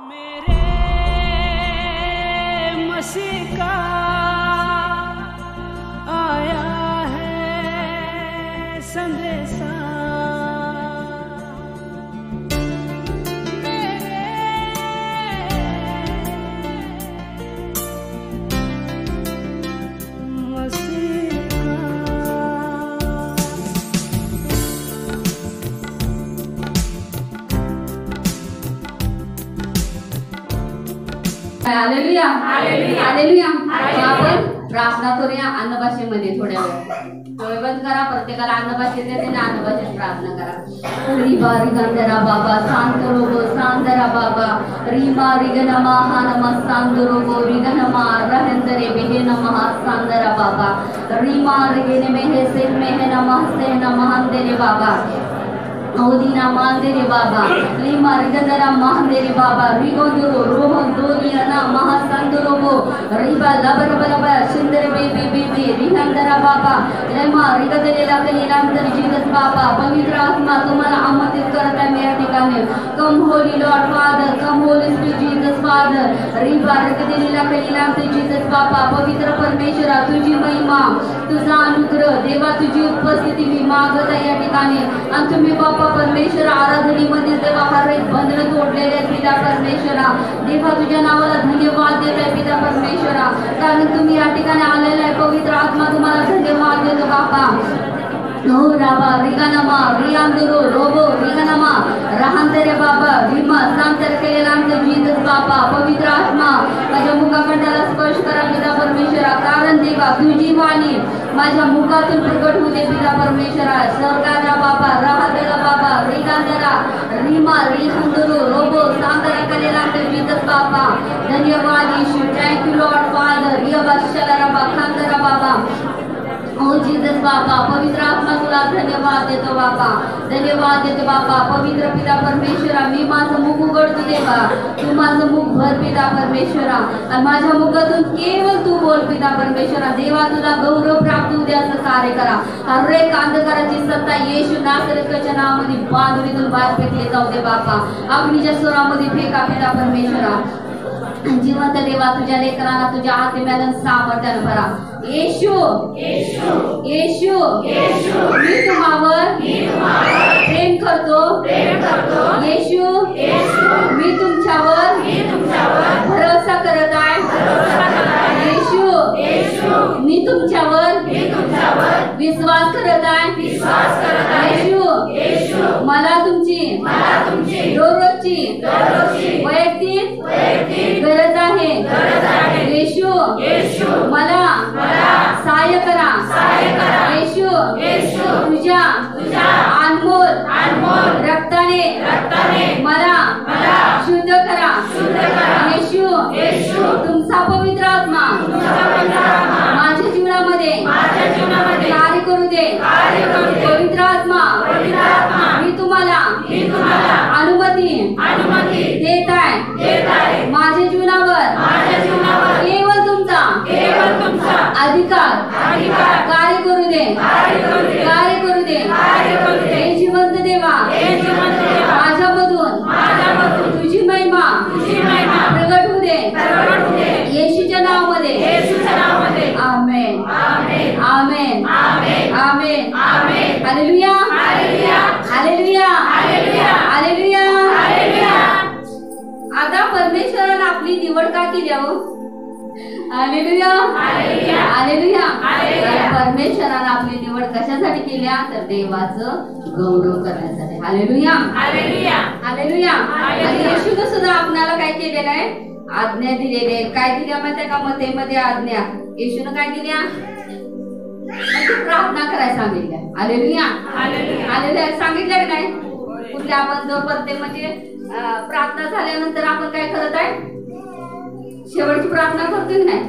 मेरे मसीह का आया है संदेशा, हालेलुया हालेलुया. आपण प्रार्थना करूया अन्न भाषेमध्ये थोड्या वेळ. डोळे बंद करा. प्रत्येकाला अन्न भाषेत येते ना, अन्न भाषेत प्रार्थना करा. रिबा रिगंधरा बाबा सांतरोगो सांदरा बाबा रिमा रिगनमा हानमा सांदरोगो रिगनमा रहंदरे बेहे नमः सांदरा बाबा रिमा रिगने मेहे से मेहे नमः से नमः अंदरे बाबा औदीना मांदेरे बाबा लिमा रिगंदरा मांदेरे बाबा रिगोंदरो रोहन दोनियाना महासंदरोगो रिबा लबरबलबा सुंदर बेबी बेबी रिगंदरा बाबा लिमा रिगंदरे लागलेलांतर जीसस बाबा पवित्र आत्मा तुम्हाला आमंत्रित करत आहे या ठिकाणी. Come holy Lord Father, come Holy Spirit Jesus Father रिबा रिगंदरे लागलेलांतर जीसस बाबा पवित्र परमेश्वरा तुझी महिमा तुझा अनुग्रह देवा तुझी उपस्थिती मी मागत आहे या ठिकाणी. आणि तुम्ही बाबा परमेश्वर आराधनेमध्ये देवा हर एक बंधन तोडलेले पिता परमेश्वरा देवा तुझ्या नावाला धन्यवाद देत आहे पिता परमेश्वरा, कारण तुम्ही या ठिकाणी आलेला आहे. पवित्र आत्मा तुम्हाला धन्यवाद देतो बाबा. नो राबा रिगानमा रियांदरो रोबो रिगानमा राहंदरे बाबा विमा सांतर केलेला जीसस बाबा पवित्र आत्मा माझ्या मुखाकंठाला स्पर्श करा पिता परमेश्वरा, कारण देवा तुझी वाणी माझ्या मुखातून प्रकट होते पिता परमेश्वरा. सरकारा बाबा राहदरा बाबा रिगांदरा रिमा रिहंदरो रोबो सांतर केलेला जीसस बाबा धन्यवाद येशू. थँक यू लॉर्ड फादर यबशला रबा खांदरा बाबा ओ जीसस बाबा पवित्र आत्मा तुला धन्यवाद देतो बाबा, धन्यवाद देतो बाबा. पवित्र पिता परमेश्वरा मी माझं मुख उघडतो देवा, तू माझं मुख भर पिता परमेश्वरा आणि माझ्या मुखातून केवळ तू बोल पिता परमेश्वरा. देवा तुला गौरव प्राप्त होऊ दे असं कार्य करा. हर एक अंधकाराची सत्ता येशू नासरतच्या नावामध्ये बांधणीतून बाहेर फेकली जाऊ दे बाबा. अग्नीच्या स्वरामध्ये फेका पिता परमेश्वरा. जिवंत देवा तुझ्या लेकरांना तुझ्या आत्म्यानं सामर्थ्यानं भरा. येशू येशू येशू मी तुम्हावर प्रेम करतो येशू मी तुमच्यावर भरोसा करत आहे येशू मी तुमच्यावर विश्वास करत आहे येशू मला तुमची दररोजची वैयक्तिक गरज आहे येशू मला सहाय्य करा येशू तुझ्या अनमोल रक्ताने मला शुद्ध करा येशू तुमचा पवित्र आत्मा माझ्या जीवनामध्ये कार्य करू दे. पवित्र आत्मा मी तुम्हाला अनुमती देत आहे माझ्या जीवनावर केवळ तुमचा अधिकार कार्य करू दे हे जिवंत देवा माझ्यामधून तुझी महिमा प्रगट होऊ दे येशूच्या नावामध्ये आमेन आमेन आमेन हालेलुया हालेलुया हालेलुया. आता परमेश्वराने आपली निवड का केली हो? Hallelujah hallelujah. परमेश्वराने आपली निवड कशासाठी केल्या तर देवाचं गौरव करण्यासाठी. Hallelujah hallelujah. आणि येशूने सुद्धा आपल्याला काय केलेलं आहे? आज्ञा दिलेली आहे. काय दिल्या माहिती का? मतेमध्ये आज्ञा येशूने काय दिल्या? प्रार्थना करायला सांगितल्या. हालेलुया हालेलुया सांगितल्या की नाही? कुठल्या आपण जो प्रत्येक म्हणजे प्रार्थना झाल्यानंतर आपण काय करत आहे? शेवटची प्रार्थना करतो की नाही?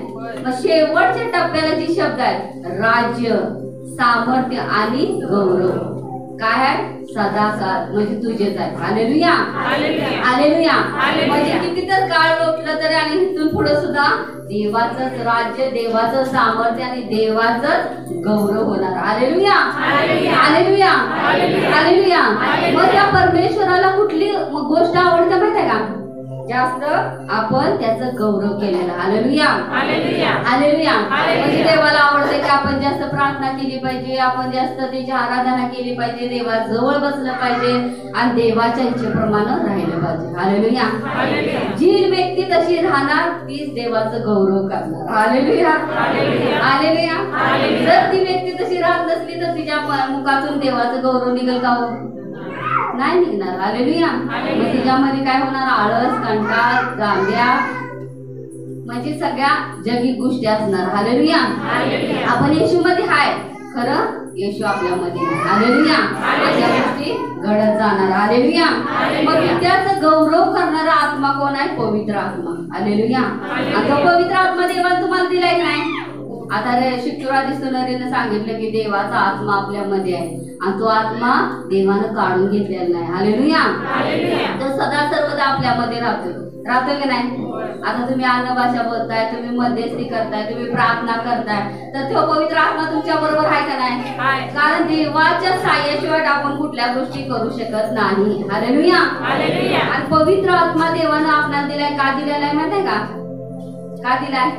मग शेवटच्या टप्प्याला जी शब्द आहेत राज्य सामर्थ्य आणि गौरव काय आहे? सदाकाळ म्हणजे तुझेच आहे. Hallelujah hallelujah. म्हणजे किती तर काळ लोटलं तरी आणि इथून पुढे सुद्धा देवाचंच राज्य देवाचं सामर्थ्य आणि देवाचंच गौरव होणार. Hallelujah hallelujah hallelujah. मग त्या परमेश्वराला कुठली गोष्ट आवडते माहिती आहे का? जास्त आपण त्याचा गौरव केलेला. Hallelujah hallelujah. हालेलुया. हालेलुया. म्हणजे देवाला आवडते की आपण जास्त प्रार्थना केली पाहिजे, आपण जास्त त्याची आराधना केली पाहिजे, देवाजवळ बसलं पाहिजे आणि देवाच्या इच्छेप्रमाणे राहिलं पाहिजे. हालेलुया. हालेलुया. जी व्यक्ती तशी राहणार तीच देवाचं गौरव करणार. Hallelujah hallelujah. हालेलुया. हालेलुया. जर ती व्यक्ती तशी राहत नसली तर तिच्या मुखातून देवाचं गौरव निघेल का हो? नाही निघणार. हालेलुया. मग तिच्यामध्ये काय होणार? आळस, कंटाळ, जांभ्या, म्हणजे सगळ्या जगिक गोष्टी असणार. हालेलुया. हालेलुया. आपण येशू मध्ये हाय, खरं येशू आपल्यामध्ये नाही. हालेलुया. अशा गोष्टी घडत जाणार. हालेलुया. मग त्याचा गौरव करणारा आत्मा कोण आहे? पवित्र आत्मा. हालेलुया. आता पवित्र आत्मा देवाने तुम्हाला दिलाय नाही. आता रे शुक्रवारी सुनरीनं सांगितलं की देवाचा आत्मा आपल्यामध्ये आहे आणि तो आत्मा देवानं काढून घेतलेला नाही. हालेलुया. तो सदा सर्वदा आपल्यामध्ये राहतो की नाही? आता तुम्ही अन्नभाषा बोलताय, तुम्ही मध्यस्थी करताय, तुम्ही प्रार्थना करताय, तर तो पवित्र आत्मा तुमच्या बरोबर आहे का नाही? कारण देवाच्या साह्याशिवाय आपण कुठल्या गोष्टी करू शकत नाही. हालेलुया. आणि पवित्र आत्मा देवानं आपल्याला दिलाय. का दिलेला आहे माहिती आहे का? का दिलाय?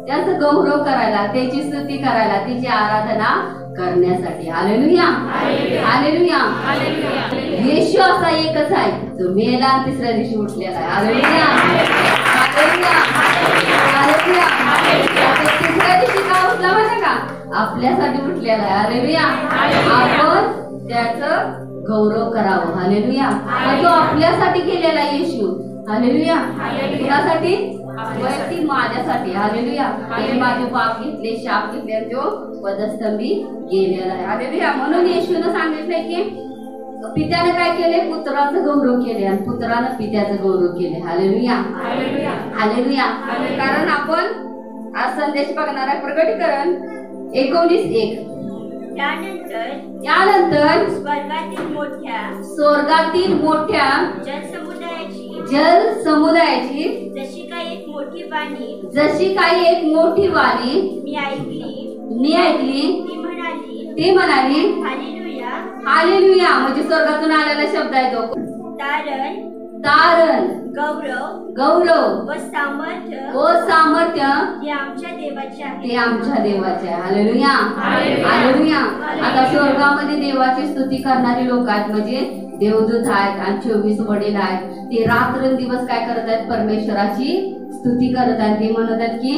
त्याचा गौरव करायला, त्याची स्तुती करायला, तिची आराधना करण्यासाठी. हालेलुया. हालेलुया. येशू असा एकच आहे जो मेला आणि तिसऱ्या दिवशी उठलेला आहे. हालेलुया. हालेलुया. हालेलुया. तिसऱ्या दिवशी का उठला माहिती का? आपल्यासाठी उठलेला आहे. हालेलुया. आपण त्याचं गौरव करावं. हालेलुया. तो आपल्यासाठी केलेला येशू. हालेलुया. कुणासाठी? वैयक्तिक माझ्यासाठी. हालेलुया. त्याने माझे पाप घेतले, शाप घेतले, तो वधस्तंभी गेलेला आहे. हालेलुया. म्हणून येशूनं सांगितलंय की पित्याने काय केले? पुत्राचं गौरव केले आणि पुत्रानं पित्याचं गौरव केले. हालेलुया. हालेलुया. कारण आपण आज संदेश बघणार आहे प्रकटीकरण 19:1. त्यानंतर स्वर्गातील मोठ्या जल समुदायाची जशी काही एक मोठी वाणी मी ऐकली. ती म्हणाली हालेलुया. म्हणजे स्वर्गातून आलेला शब्द आहे तो. तारण गौरव व सामर्थ्य हे आमच्या देवाचे आहे. ते आमच्या देवाचे आहे. हालेलुया. हालेलुया. आता स्वर्गामध्ये देवाची स्तुती करणारी लोक आहेत, म्हणजे देवदूत आहेत आणि 24 वडील आहेत. ते रात्रंदिवस काय करत आहेत? परमेश्वराची स्तुती करत आहेत. ते म्हणत आहेत की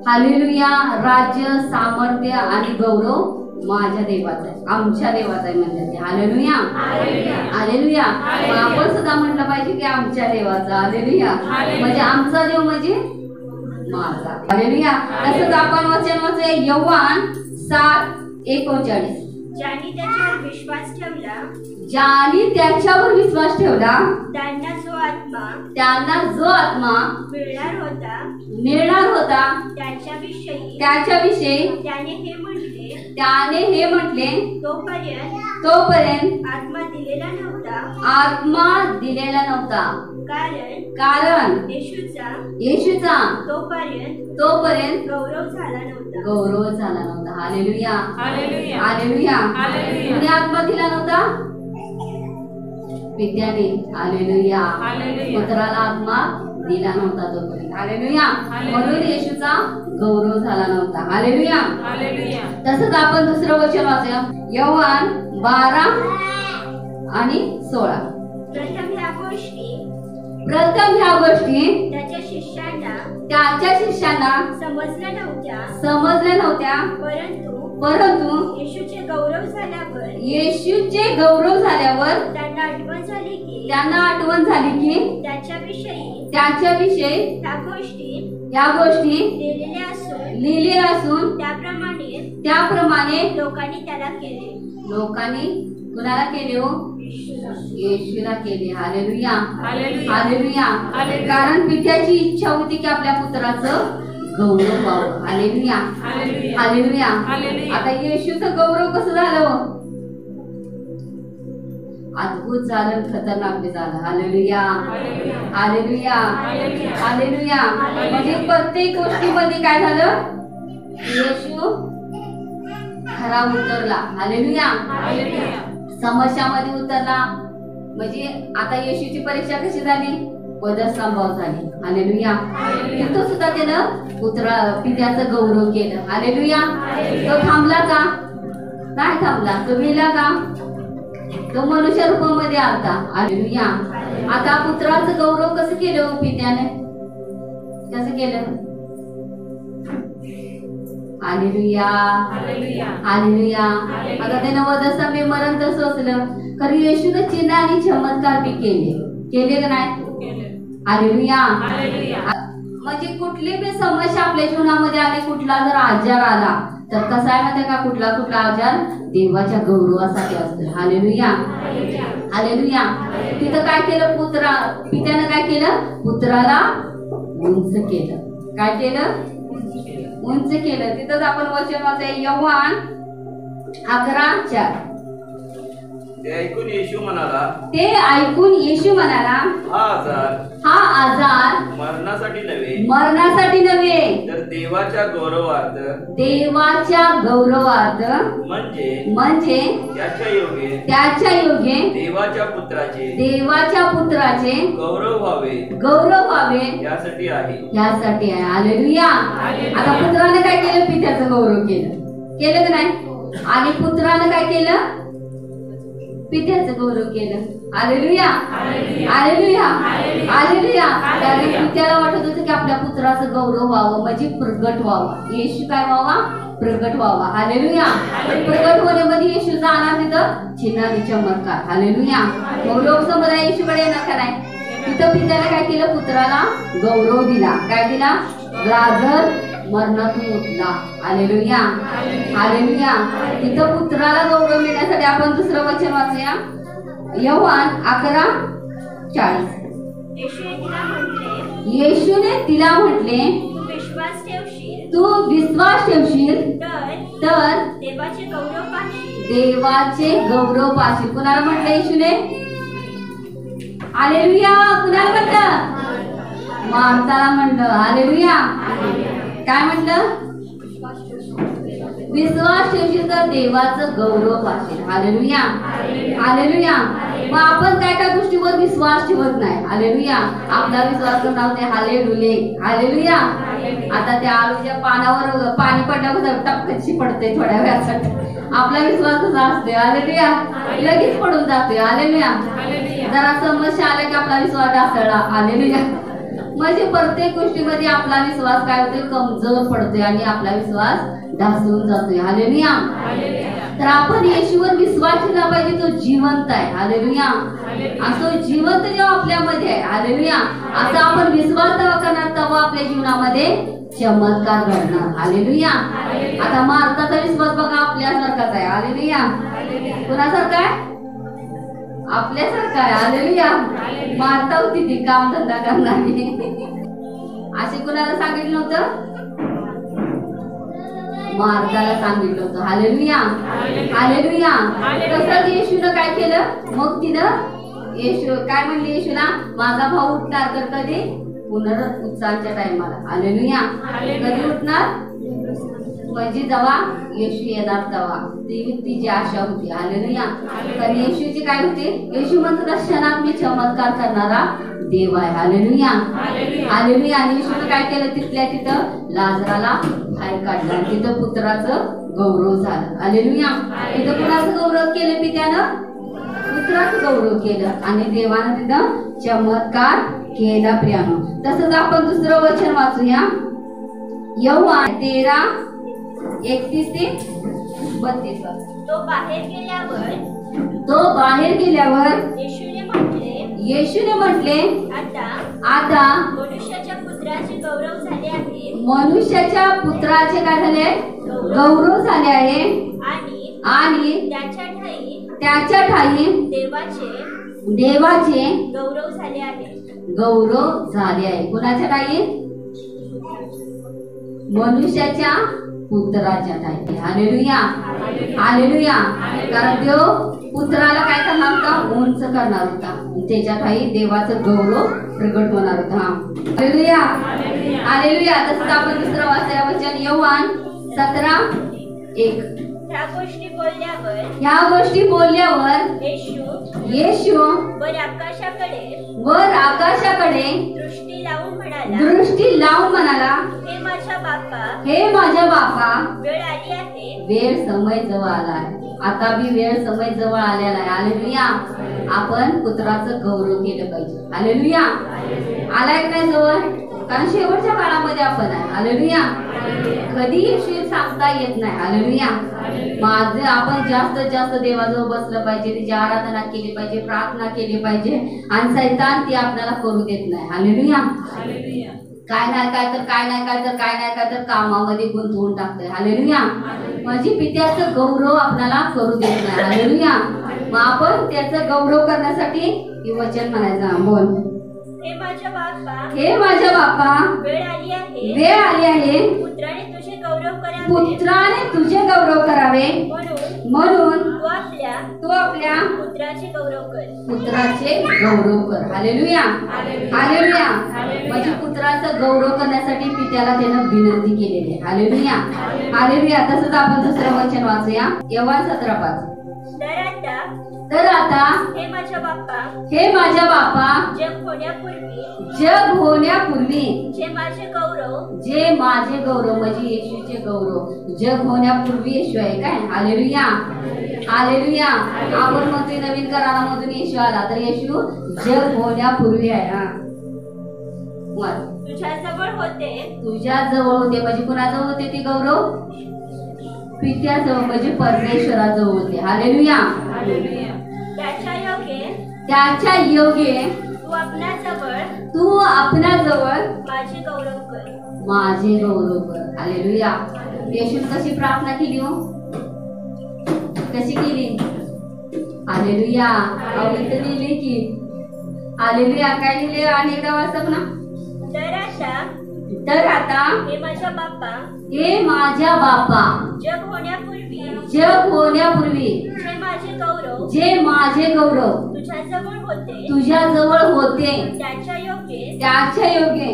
हालेलुया, राज्य, सामर्थ्य आणि गौरव माझ्या देवाचा आहे, आमच्या देवाचा आहे म्हणतात ते. हालेलुया. हालेलुया. आपण सुद्धा म्हटलं पाहिजे की आमच्या देवाचा. हालेलुया. म्हणजे आमचा देव म्हणजे माझा. हालेलुया. तसंच आपण वचन वाचूया योहान 7:39. ज्यांनी त्याच्यावर विश्वास ठेवला त्यांना जो आत्मा मिळणार होता त्याच्याविषयी त्याने हे म्हटले तोपर्यंत आत्मा दिलेला नव्हता. कारण येशूचा तोपर्यंत गौरव झाला नव्हता. हालेलुया. हालेलुया. कुणी आत्मा दिला नव्हता? पित्याने. हालेलुया. पुत्राला आत्मा दिला नव्हता तोपर्यंत. हालेलुया. म्हणून येशूचा गौरव झाला नव्हता. हालेलुया. तसंच आपण दुसरं वचन वाचूया योहान 12:16. प्रथम ह्या गोष्टी त्याच्या शिष्यांना समजल्या नव्हत्या, परंतु येशूचे गौरव झाल्यावर त्यांना आठवण झाली की त्याच्याविषयी या गोष्टी लिहिलेल्या असून त्याप्रमाणे लोकांनी कुणाला केले हो? येशूला केले. हालेलुया. हालेलुया. कारण पित्याची इच्छा होती की आपल्या पुत्राचं गौरव व्हावं. हालेलुया. हालेलुया. आता येशूचं गौरव कसं झालं? अद्भुत झालं, खतरनाक बी झालं. हालेलुया. हालेलुया. हालेलुया. म्हणजे प्रत्येक गोष्टीमध्ये काय झालं? येशू खरा उतरला. हालेलुया. समस्यामध्ये उतरला. म्हणजे आता येशूची परीक्षा कशी झाली? वधस्तंभावर झाली. हालेलुया. तिथं सुद्धा त्यानं पित्याचं गौरव केलं. हालेलुया. तो थांबला का? नाही थांबला. तो मेला का? तो मनुष्य रूपामध्ये आलता. हालेलुया. आता पुत्राचं गौरव कसं केलं पित्याने? कसं केलं? हालेलुया. हालेलुया. आता त्यानं वधस्तंभी मरण तर सोसलं, कारण येशूने चिन्ह आणि चमत्कार बी केले का नाही? हालेलुया. म्हणजे कुठली बी समस्या आपल्या जीवनामध्ये आली, कुठला जर आजार आला तर कसा आहे माहिती का? कुठला आजार देवाच्या गौरवासाठी असतो. हालेलुया. हालेलुया. तिथं काय केलं? पित्यानं काय केलं? पुत्राला उंच केलं. काय केलं? उंच केलं. तिथंच आपण वचन वाचूया, योहान 11:4. ते ऐकून येशू म्हणाला, हा आजार मरणासाठी नव्हे तर देवाच्या गौरवार्थ म्हणजे त्याच्या योगे देवाच्या पुत्राचे गौरव व्हावे यासाठी आहे. हालेलुया. आता पुत्राने काय केलं? पित्याचं गौरव केलं का नाही? आणि पुत्रानं काय केलं? पित्याचं गौरव केलं. हालेलुया. हालेलुया. हालेलुया. कारण पित्याला वाटत होतं की आपल्या पुत्राचं गौरव व्हावं, म्हणजे प्रगट व्हावं. येशू काय व्हावा? प्रगट व्हावा. हालेलुया. प्रगट होण्यामध्ये येशू जाणार तिथं चिन्ह आणि चमत्कार. हालेलुया. मग लोक समुदाय येशूकडे येणार का नाही? तिथं पित्याला काय केलं? पुत्राला गौरव दिला. काय दिला? लाजर मरणातून उठला. हालेलुया. हालेलुया. तिथं पुत्राला गौरव मिळण्यासाठी आपण दुसरं वचन वाचूया, योहान 11:40. येशूने तिला म्हटले, तू विश्वास ठेवशील तर देवाचे गौरव पाहशील. कुणाला म्हटलं येशूने? हालेलुया. कुणाला म्हटलं? मार्ताला म्हटलं. हालेलुया. काय म्हटलं? विश्वास ठेवशील तर देवाचं गौरव पाहशील. हालेलुया. हालेलुया. मग आपण काय गोष्टीवर विश्वास ठेवत नाही. हालेलुया. आपला विश्वास कसा होते? हालेलुया. आता त्या आळूच्या पानावर पाणी पडल्यावर टपकशी पडते थोड्या वेळासाठी. आपला विश्वास कसा असतो? हालेलुया. लगेच पडून जातोय. हालेलुया. जरा समस्या आल्या की आपला विश्वास ढासळला. हालेलुया. म्हणजे प्रत्येक गोष्टीमध्ये आपला विश्वास काय होतोय? कमजोर पडतोय आणि आपला विश्वास ढासळून जातोय. हालेलुया. तर आपण येशूवर विश्वास ठेवला पाहिजे. तो जिवंत आहे. हालेलुया. असं जिवंत जेव्हा आपल्यामध्ये आहे, हालेलुया, असं आपण विश्वास जेव्हा करणार तेव्हा आपल्या जीवनामध्ये चमत्कार घडणार. हालेलुया. आता मार्ताचा विश्वास बघा आपल्यासारखाच आहे. हालेलुया. कुणासारखा आहे? आपल्यासारखा आहे. हालेलुया. मार्ता होती ती काम धंदा करणारी. असे कुणाला सांगितलं होतं? मार्ताला सांगितलं होतं. हालेलुया. हालेलुया. तसंच येशूनं काय केलं? मग तिनं येशू काय म्हणले येशूला? माझा भाऊ उठणार तर कधी? पुनरुत्थानाच्या टायमाला. हालेलुया. कधी उठणार? म्हणजे जेव्हा येशू येणार तेव्हा. ती तिची आशा होती. हालेलुया. कारण येशूची काय होती? येशू म्हणतात क्षणात मी चमत्कार करणारा देव आहे. हालेलुया. हालेलुया. आणि येशूने काय केलं? तिथल्या तिथं लाजराला बाहेर काढलं आणि तिथं पुत्राचं गौरव झालं. हालेलुया. तिथं कुणाचं गौरव केलं? पित्यानं पुत्राचं गौरव केलं आणि देवानं तिथं चमत्कार केला. प्रियानो, तसंच आपण दुसरं वचन वाचूया, योहान 13:31-32. तो बाहेर गेल्यावर येशूने म्हटले, आता मनुष्याच्या पुत्राचे काय झाले? गौरव झाले आहे आणि त्याच्या ठाई देवाचे गौरव झाले आहे. कुणाच्या ठाई? मनुष्याच्या पुत्राच्या ठाई. हालेलुया. हालेलुया. कारण देव पुत्राला काय करणार होता? उंच करणार होता. त्याच्या ठाई देवाचं गौरव प्रगट होणार होता. हालेलुया. हालेलुया. तसंच आपण दुसरं वाचूया वचन, योहान 17:1. ह्या गोष्टी बोलल्यावर येशू वर आकाशाकडे दृष्टी लावून म्हणाला, हे माझ्या बापा, हे माझ्या बापा, वेळ आली आहे, वेळ समय जवळ आला आहे. आता बी वेळ समय जवळ आलेला आहे. हालेलुया. आपण पुत्राचं गौरव केलं पाहिजे. हालेलुया. आलाय की नाही जवळ? कारण शेवटच्या काळामध्ये आपण आहे. हालेलुया. कधी येशू सांगता येत नाही. हालेलुया. माझं आपण जास्तीत जास्त देवाजवळ बसलं पाहिजे, त्याची आराधना केली पाहिजे, प्रार्थना केली पाहिजे, आणि सैतान ती आपल्याला करू देत नाही. हालेलुया. काय नाही काय तर कामामध्ये गुंतवून टाकतोय. हालेलुया. म्हणजे पित्याचं गौरव आपल्याला करू देत नाही. हालेलुया. मग आपण त्याचं गौरव करण्यासाठी हे वचन म्हणायचं. बोल. हे माझ्या बापा, वेळ आली आहे, पुत्राने तुझे गौरव करावे, म्हणून तू आपल्या पुत्राचे गौरव कर. हालेलुया. हालेलुया. म्हणजे पुत्राचं गौरव करण्यासाठी पित्याला त्यानं विनंती केलेली आहे. हालेलुया. हालेलुया. तसंच आपण दुसरं वचन वाचूया. योहान 17:5. तर आता हे माझ्या बापा, जग होण्यापूर्वी जे माझे गौरव म्हणजे येशूचे गौरव जग होण्यापूर्वी येशू आहे काय. हालेलुया. हालेलुया. आपण म्हणतोय नवीन करारामधून येशू आला, तर येशू जग होण्यापूर्वी आहे. हा, तुझ्या जवळ होते म्हणजे कुणाजवळ होते ते गौरव? पित्याजवळ म्हणजे परमेश्वराजवळ होते. हालेलुया. त्याच्या योगे तू आपणाजवळ माझे गौरव कर. हालेलुया. येशूने कशी प्रार्थना केली हो? कशी केली? हालेलुया. इथं लिहिले की हालेलुया. काय लिहिले? आणि एकदा वाचत ना. तर आता हे माझ्या बापा, जग होण्यापूर्वी जे माझे गौरव तुझ्या जवळ होते, त्याच्या योगे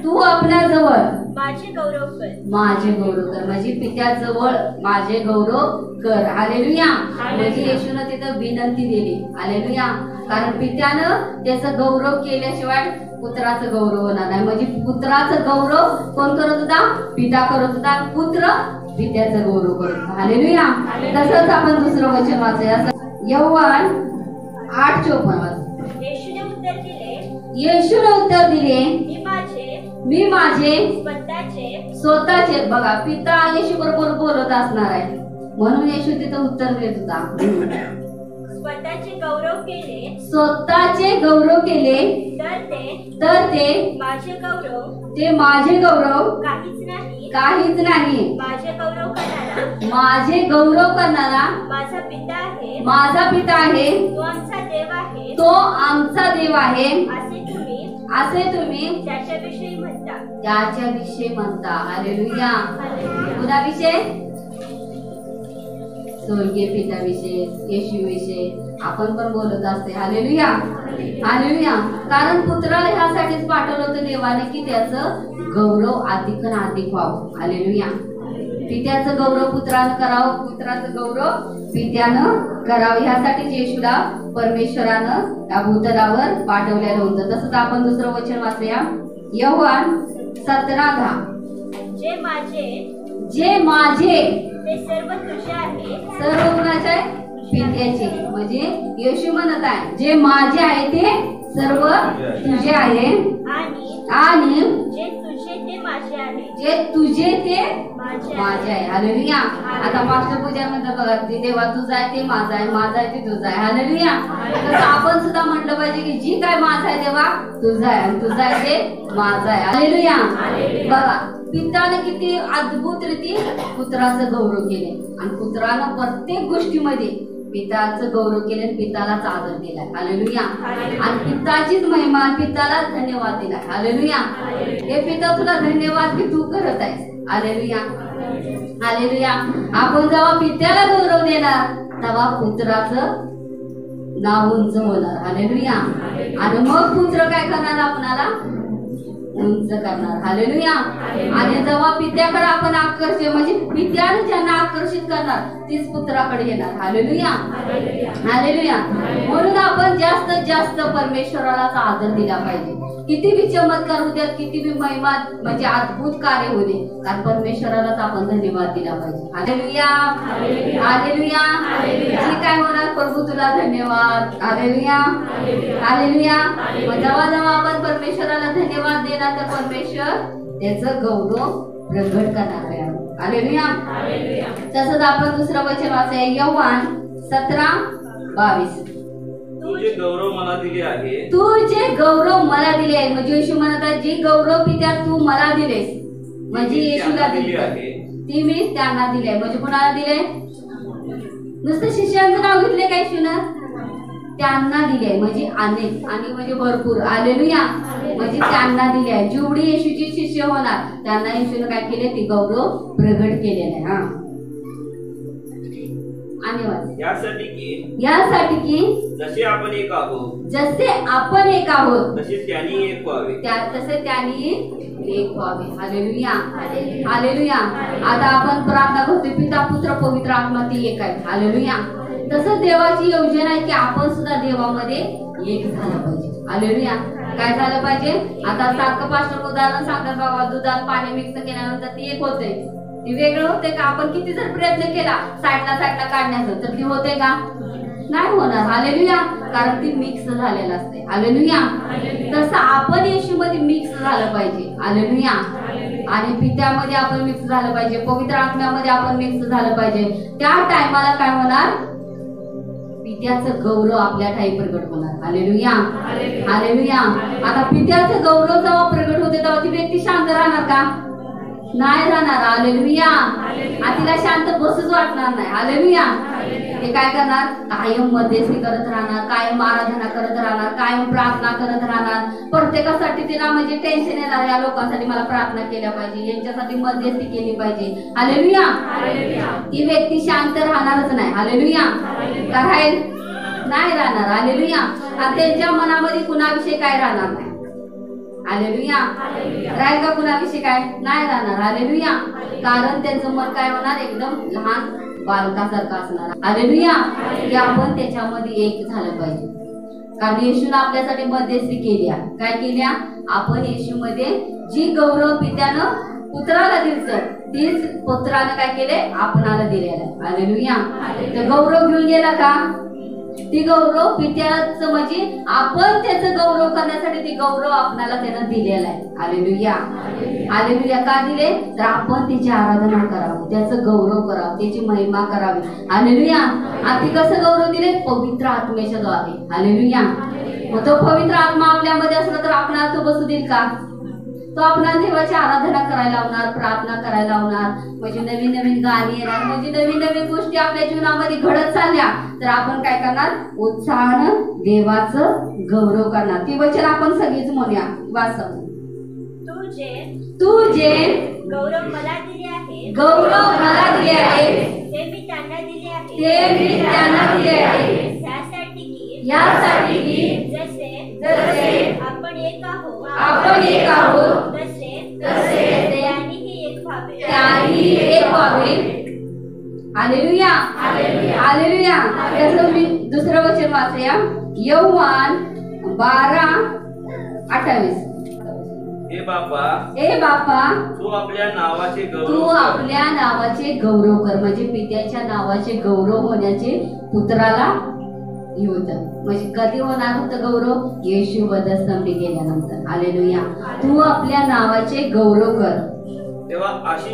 तू आपल्याजवळ माझे गौरव कर. म्हणजे पित्याजवळ माझे गौरव कर. हालेलुया. म्हणजे येशूने तिथं विनंती दिली. हालेलुया. कारण पित्यानं त्याचं गौरव केल्याशिवाय पुत्राचं गौरव होणार नाही. म्हणजे पुत्राचं गौरव कोण करत होता? पिता करत होता. पुत्र पित्याचं गौरव करत होता. हालेलुया. तसंच आपण दुसरं वचन वाचूया. योहान 8:54. येशूने उत्तर दिले, मी माझे स्वतःचे. बघा, पिता येशू बरोबर बोलत असणार आहे, म्हणून येशू तिथं उत्तर देत होता. स्वतःचे गौरव केले तर ते माझे गौरव काहीच नाही. माझे गौरव करणारा माझा पिता आहे, तो आमचा देव आहे, असे तुम्ही त्याच्याविषयी म्हणता. हालेलुया. कुणाविषयी? स्वर्गीय पित्याविषयी, येशूविषयी आपण पण बोलत असते. हालेलुया. हालेलुया. कारण पुत्राला ह्यासाठीच पाठवलं होतं देवाने की त्याचं गौरव अधिक आणि अधिक व्हावं. हालेलुया. पित्याचं गौरव पुत्रानं करावं, पुत्राचं गौरव पित्यानं करावं, ह्यासाठी येशूला परमेश्वरानं या भूतलावर पाठवलेलं होतं. तसंच आपण दुसरं वचन वाचूया. योहान 17:10. जे माझे ते सर्व तुझे आहे. सर्व कुणाचे? पित्याचे. म्हणजे येशू म्हणत आहे जे माझे आहे ते सर्व तुझे आहे, आणि जे तुझे ते माझे आहे. माझे आहे. हालेलुया. आता मास्टर पूजा म्हणतात बघा, ते देवा तुझा आहे ते माझा आहे, माझा आहे ते तुझा आहे. हालेलुया. तर आपण सुद्धा म्हटलं पाहिजे की जी काय माझा आहे देवा तुझा आहे, आणि तुझा आहे ते माझा आहे. हालेलुया. बघा, पिताने किती अद्भुत रीती पुत्राचं गौरव केले, आणि पुत्रानं प्रत्येक गोष्टीमध्ये पिताचं गौरव केले, पितालाच आदर दिला. हालेलुया. आणि पिताचीच महिमा, पिताला धन्यवाद दिला. हालेलुया. हे पिता तुला धन्यवाद की तू करत आहेस. हालेलुया. हालेलुया. आपण जेव्हा पित्याला गौरव देणार तेव्हा पुत्राचं नाव उंच होणार. हालेलुया. आणि मग पुत्र काय करणार? आपणाला उंच करणार. हालेलुया. आणि जेव्हा पित्याकडे आपण आकर्षित म्हणजे पित्याने ज्यांना आकर्षित करणार तीच पुत्राकडे येणार. हालेलुया. हालेलुया. म्हणून आपण जास्तीत जास्त परमेश्वरालाच आदर दिला पाहिजे. किती बी चमत्कार होऊ द्यात, किती बी महिमा म्हणजे अद्भुत कार्य होऊ दे, कारण परमेश्वरालाच आपण धन्यवाद दिला पाहिजे. हालेलुया. हालेलुया. जी काय होणार प्रभू तुला धन्यवाद. हालेलुया. हालेलुया. जेव्हा जेव्हा आपण परमेश्वराला धन्यवाद देणार तर परमेश्वर त्याचं गौरव प्रगट करणार आहे. हालेलुया. तसंच आपण दुसरं वचन वाचूया, योहान 17:22. तू जे गौरव मला दिले आहे, तू जे गौरव मला दिले आहे, म्हणजे येशू म्हणत आहे जी गौरव पित्या तू मला दिलेस म्हणजे येशूला दिली आहे ती मी त्यांना दिले. म्हणजे कोणाला दिले? नुसतं शिष्यांचं नाव घेतले काय येशूनं? त्यांना दिले म्हणजे अनेक आणि म्हणजे भरपूर. हालेलुया. म्हणजे त्यांना दिले आहे. जेवढी येशूची शिष्य होणार त्यांना येशूने काय केले? ती गौरव प्रगट केलेले आहे. हा आणि यासाठी की जसे आपण एक आहोत, जसे आपण एक आहोत तसे त्यांनी एक व्हावे, तसे त्यांनी एक व्हावे. हालेलुया. हालेलुया. आता आपण प्रार्थना करतो, पिता पुत्र पवित्र आत्मा ती एक आहे. हालेलुया. तसं देवाची योजना आहे की आपण सुद्धा देवामध्ये एक झालं पाहिजे. हालेलुया. काय झालं पाहिजे? आता सारखं पास्टर उदाहरण सांगतात बाबा, दुधात पाणी मिक्स केल्यानंतर ती एक होते. ती वेगळं होते का? आपण किती जर प्रयत्न केला साईडला काढण्याचा तर ती होते का? नाही होणार. हालेलुया. कारण ती मिक्स झालेलं असते. हालेलुया. तसं आपण येशूमध्ये मिक्स झालं पाहिजे. हालेलुया. आणि पित्यामध्ये आपण मिक्स झालं पाहिजे, पवित्र आत्म्यामध्ये आपण मिक्स झालं पाहिजे. त्या टायमाला काय होणार? पित्याचं गौरव आपल्या ठाई प्रगट होणार. हालेलुया. हालेलुया. आता पित्याचं गौरव जेव्हा प्रगट होते तेव्हा ती व्यक्ती शांत राहणार का? नाही राहणार. हालेलुया. आणि तिला शांत बसूच वाटणार नाही. हालेलुया. ते काय करणार? कायम मध्यस्थी करत राहणार, कायम आराधना करत राहणार, कायम प्रार्थना करत राहणार. प्रत्येकासाठी तिला म्हणजे टेन्शन येणार, या लोकांसाठी मला प्रार्थना केल्या पाहिजे, यांच्यासाठी मध्यस्थी केली पाहिजे. हालेलुया. ती व्यक्ती शांत राहणारच नाही. हालेलुया. काय नाही राहणार. हालेलुया. आणि त्यांच्या मनामध्ये कुणाविषयी काय राहणार नाही. हालेलुया. राहील का कुणाविषयी? काय नाही राहणार. हालेलुया. कारण त्यांचं मन काय होणार? एकदम लहान बालकासारखं असणार. हालेलुया. की आपण त्याच्यामध्ये एक झालं पाहिजे. कारण येशूने आपल्यासाठी मध्यस्थी केल्या. काय केल्या? आपण येशूमध्ये जी गौरव पित्यानं पुत्राला दिलं तीच पुत्रानं काय केले? आपणाला दिलेलं. हालेलुया. तर गौरव घेऊन गेला का? ती गौरव पित्याचं म्हणजे आपण त्याचं गौरव करण्यासाठी ती गौरव आपल्याला त्यानं दिलेला आहे. हालेलुया. हालेलुया. का दिले? तर आपण त्याची आराधना करावी, त्याचं गौरव करावं, त्याची महिमा करावी. हालेलुया. आणि ती कसं गौरव दिले? पवित्र आत्म्याच्या द्वारे. हालेलुया. मग तो पवित्र आत्मा आपल्यामध्ये असला तर आपणाला तो बसू देईल का? तो आपल्याला देवाची आराधना करायला लावणार, प्रार्थना करायला लावणार, म्हणजे नवीन नवीन गाणी येणार, म्हणजे नवीन नवीन गोष्टी आपल्या जीवनामध्ये घडत चालल्या तर आपण काय करणार? उत्साहानं देवाचं गौरव करणार. ती वचन आपण सगळीच म्हणूया. वाचव. तू जे गौरव मला दिले आहे, गौरव मला दिले आहे ते मी त्यांना दिले आहे, ते मी त्यांना दिले आहे. यासाठी की जसे आपण एक आहोत तसे त्यांनीही एक व्हावे. हालेलुया. हालेलुया. त्याचं मी दुसरं वचन वाचूया, योहान 12:28. हे बापा तू आपल्या नावाचे गौरव कर. म्हणजे पित्याच्या नावाचे गौरव होण्याचे पुत्राला होतं. म्हणजे कधी होणार होतं गौरव? येशू वधस्तंभी गेल्यानंतर. हालेलुया. तू आपल्या नावाचे गौरव कर. तेव्हा अशी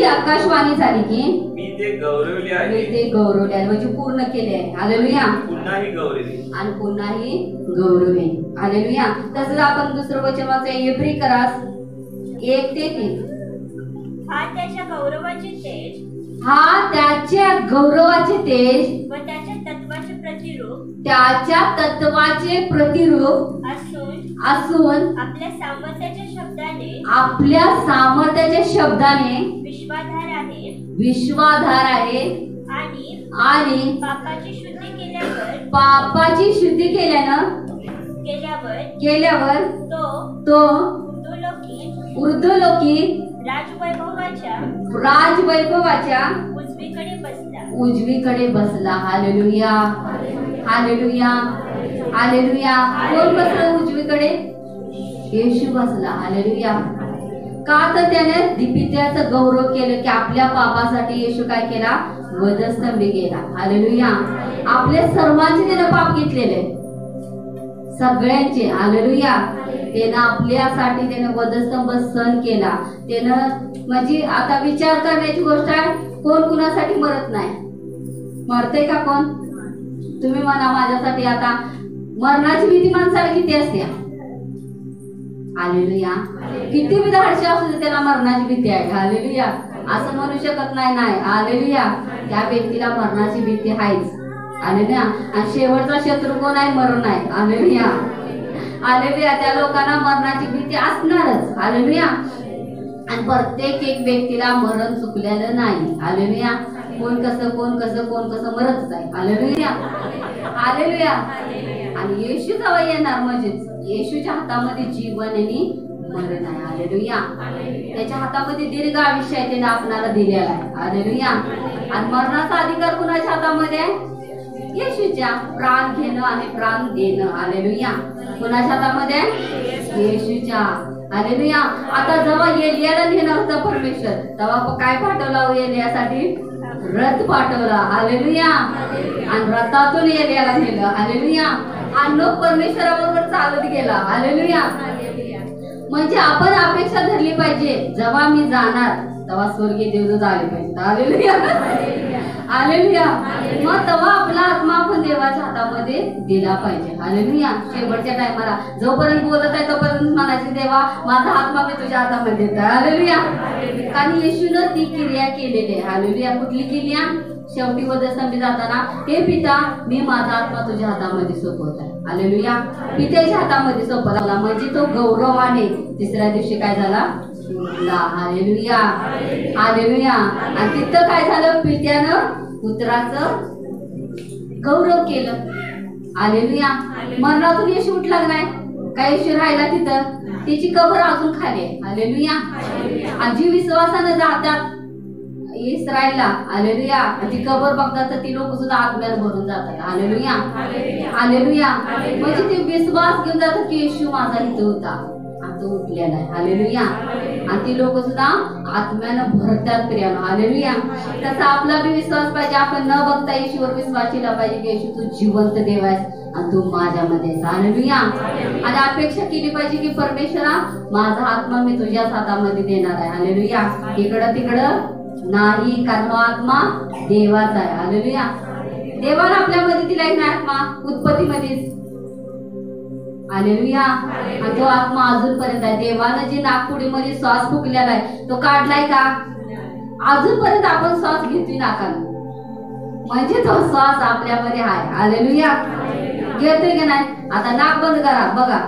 आकाशवाणी झाली की मी ते गौरवले आहे, म्हणजे पूर्ण केले आहे. हालेलुया. पुन्हाही गौरवे आणि पुन्हाही गौरवे. हालेलुया. तसंच आपण दुसरं वचन वाचूया, इब्रिकरास 1:3. हा त्याच्या गौरवाचे तेज व त्याच्या तत्वाचे प्रतिरूप असून आपल्या सामर्थ्याच्या शब्दाने विश्वाधार आहे आणि पापाची शुद्धी केल्यानं केल्यावर तो तो उर्ध्वलोकी राजवैभवाच्या उजवीकडे बसला. Hallelujah, hallelujah, hallelujah. कोण बसलं उजवीकडे? येशू बसला. हालेलुया. का तर त्याने पित्याचं गौरव केलं की आपल्या पापासाठी येशू काय केला? वधस्तंभी गेला. हालेलुया. आपले सर्वांचे त्याने पाप घेतलेले, सगळ्यांचे. हालेलुया. त्यानं आपल्यासाठी त्याने वधस्तंभ सहन केला. त्यानं म्हणजे आता विचार करण्याची गोष्ट आहे, कोण कुणासाठी मरत नाही. मरते का कोण? तुम्ही म्हणा माझ्यासाठी. आता मरणाची भीती माणसाला किती असते? हालेलुया. किती बी धाडशी असू दे त्याला मरणाची भीती आहे. हालेलुया. असं म्हणू शकत नाही. नाही. हालेलुया. त्या व्यक्तीला मरणाची भीती आहेच. हालेलुया. आणि शेवटचा शत्रू कोण आहे? मरण आहे. हालेलुया. हालेलुया. त्या लोकांना मरणाची भीती असणारच. हालेलुया. आणि प्रत्येक एक व्यक्तीला मरण चुकलेलं नाही. हालेलुया. कोण कसं मरतच आहे. Hallelujah, hallelujah. आणि येशू जेव्हा येणार म्हणजेच येशूच्या हातामध्ये जीवन आणि मरण आहे. हालेलुया. त्याच्या हातामध्ये दीर्घ आयुष्य आहे, त्याने आपणाला दिलेला आहे. हालेलुया. आणि मरणाचा अधिकार कुणाच्या हातामध्ये आहे? येशूच्या. प्राण घेणं आणि प्राण देणं. हालेलुया. कुणाच्या हातामध्ये? येशूच्या. हालेलुया. आता जेव्हा एलियाला नेणार होता परमेश्वर, तेव्हा काय पाठवला एलियासाठी? रथ पाठवला. हालेलुया. आणि रथातून एलियाला नेलं. हालेलुया. आणि लोक परमेश्वराबरोबर चालत गेला. हालेलुया. म्हणजे आपण अपेक्षा धरली पाहिजे, जेव्हा मी जाणार तेव्हा स्वर्गीय देवदूत आले पाहिजे. Hallelujah, hallelujah. मग तेव्हा आपला आत्मा आपण देवाच्या हातामध्ये दिला पाहिजे. हालेलुया. शेवटच्या टायमाला जोपर्यंत बोलत आहे तोपर्यंत म्हणायचे, देवा माझा आत्मा मी तुझ्या हातामध्ये देतो. हालेलुया. कारण येशूनं ती क्रिया केलेली आहे. हालेलुया. कुठली क्रिया? शेवटी वधस्तंभी जाताना, हे पिता मी माझा आत्मा तुझ्या हातामध्ये सोपवला. हालेलुया. पित्याच्या हातामध्ये सोपवला म्हणजे तो गौरवाने तिसऱ्या दिवशी काय झाला? Hallelujah, hallelujah. आणि तिथं काय झालं? पित्यानं पुत्राचं गौरव केलं. हालेलुया. मरणातून येशू उठला नाही, काय येशू राहिला तिथं? त्याची कबर अजून खाली आहे. हालेलुया. आणि जी विश्वासानं जातात इस्रायलला, हालेलुया, ती कबर बघतात तर ती लोक सुद्धा आत्म्याला भरून जातात. Hallelujah, hallelujah. म्हणजे ते विश्वास घेऊन जातात की येशू माझा इथं होता आणि तो उठलेला आहे. हालेलुया. आणि ती लोक सुद्धा आत्म्यानं भरतात प्रियानं. हालेलुया. तसा आपला बी विश्वास पाहिजे. आपण न बघता येशूवर विश्वास केला पाहिजे की येशू तू जिवंत देव आहेस आणि तू माझ्यामध्ये. हालेलुया. आणि अपेक्षा केली पाहिजे की परमेश्वरा माझा आत्मा मी तुझ्याच हातामध्ये देणार आहे. हालेलुया. इकडं तिकडं नाही, कारण आत्मा देवाचा आहे. हालेलुया. देवाला आपल्यामध्ये दिलाय ना आत्मा उत्पत्तीमध्येच. हालेलुया. आणि तो आत्मा अजूनपर्यंत आहे. देवानं जे नागपुडीमध्ये श्वास फुकलेला आहे तो काढलाय का? अजूनपर्यंत आपण श्वास घेतोय नाकानं, म्हणजे तो श्वास आपल्यामध्ये आहे. हालेलुया. घेतोय का नाही? आता नाक बंद करा, बघा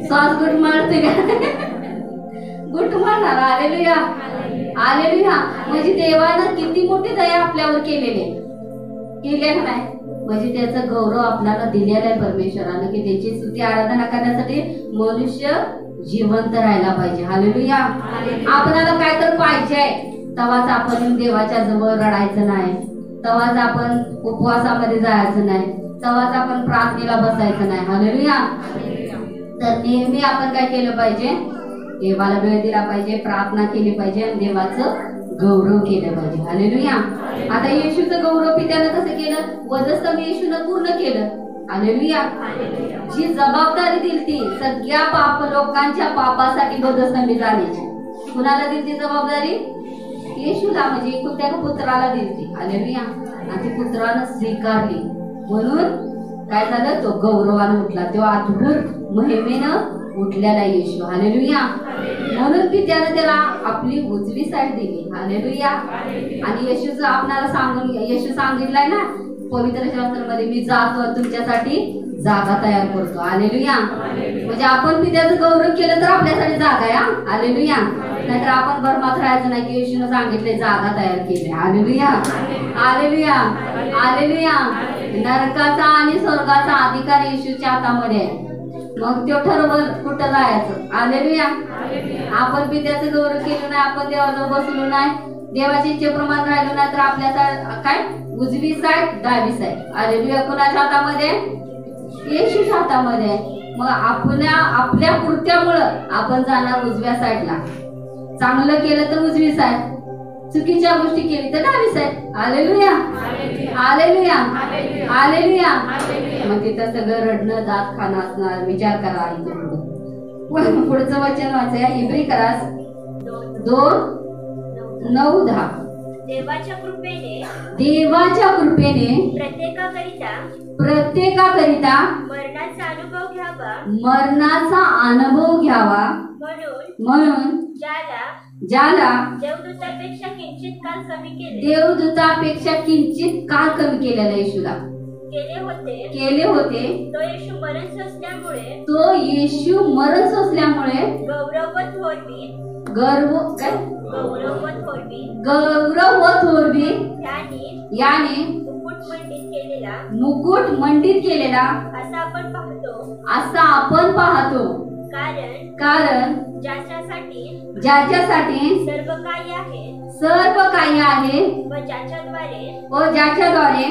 श्वास गुट मारतोय का? गुट मारणार. Hallelujah, hallelujah. म्हणजे देवानं किती मोठी दया आपल्यावर केलेली नाही, म्हणजे त्याचा गौरव आपल्याला दिलेला आहे परमेश्वरानं की त्याची स्तुती आराधना करण्यासाठी मनुष्य जिवंत राहायला पाहिजे. हालेलुया. आपल्याला काय तर पाहिजे तेव्हाच आपण देवाच्या जवळ रडायचं नाही, तेव्हाच आपण उपवासामध्ये जायचं नाही, तेव्हाच आपण प्रार्थनेला बसायचं नाही. हालेलुया. तर नेहमी आपण काय केलं पाहिजे? देवाला वेळ दिला पाहिजे, प्रार्थना केली पाहिजे आणि देवाचं गौरव केलं पाहिजे. हालेलुया. आता येशूचं गौरव पित्यानं कसं केलं? वधस्तंभी येशूनं पूर्ण केलं. हालेलुया. जी जबाबदारी दिलती सगळ्या पाप लोकांच्या पापासाठी वधस्तंभी जाण्याची, कुणाला दिलती जबाबदारी? येशूला, म्हणजे एकुलत्या पुत्राला दिलती. हालेलुया. आणि ती पुत्रानं स्वीकारली म्हणून काय झालं? तो गौरवानं उठला. तो अद्भुत महिमेनं उठलेला येशू. हालेलुया. म्हणून पित्यानं त्याला आपली उजवी साईड दिली. हालेलुया. आणि येशूचं आपल्याला येशू सांगितलंय ना पवित्र शास्त्रामध्ये, मी जातो तुमच्यासाठी जागा तयार करतो. हालेलुया. म्हणजे आपण पित्याचं गौरव केलं तर आपल्यासाठी जागा आहे. हालेलुया. नाहीतर आपण भरमात राहायचं नाही की येशूनं सांगितलंय जागा तयार केली. Hallelujah, hallelujah, hallelujah. नरकाचा आणि स्वर्गाचा अधिकार येशूच्या हातामध्ये आहे. मग तो ठरवल कुठं जायचं. हालेलुया. आपण पित्याचं गौरव केलं नाही, आपण देवाजवळ बसलो नाही, देवाच्या इच्छेप्रमाणे राहिलो नाही, तर आपल्या काय उजवी साईड डावी साईड. हालेलुया. कुणाच्या हातामध्ये? येशूच्या हातामध्ये. मग आपल्या कृत्यामुळं आपण जाणार उजव्या साईडला. चांगलं केलं तर उजवी साईड, चुकीच्या गोष्टी केली तर डावी साईड. हालेलुया. हालेलुया. हालेलुया. मग तिथं सगळं रडणं, दात खाणं असणार. विचार करा. पुढचं वचन वाचाय इब्री करास 2:9-10. देवाच्या कृपेने प्रत्येकाकरिता मरणाचा अनुभव घ्यावा म्हणून ज्याला देवदूतापेक्षा किंचित काल कमी केलेला येशूला केले होते. तो येशू मरण सोसल्यामुळे गौरव व थोरवी याने मुकुट मंडित केलेला असा आपण पाहतो. कारण ज्याच्यासाठी सर्व काही आहे व ज्याच्याद्वारे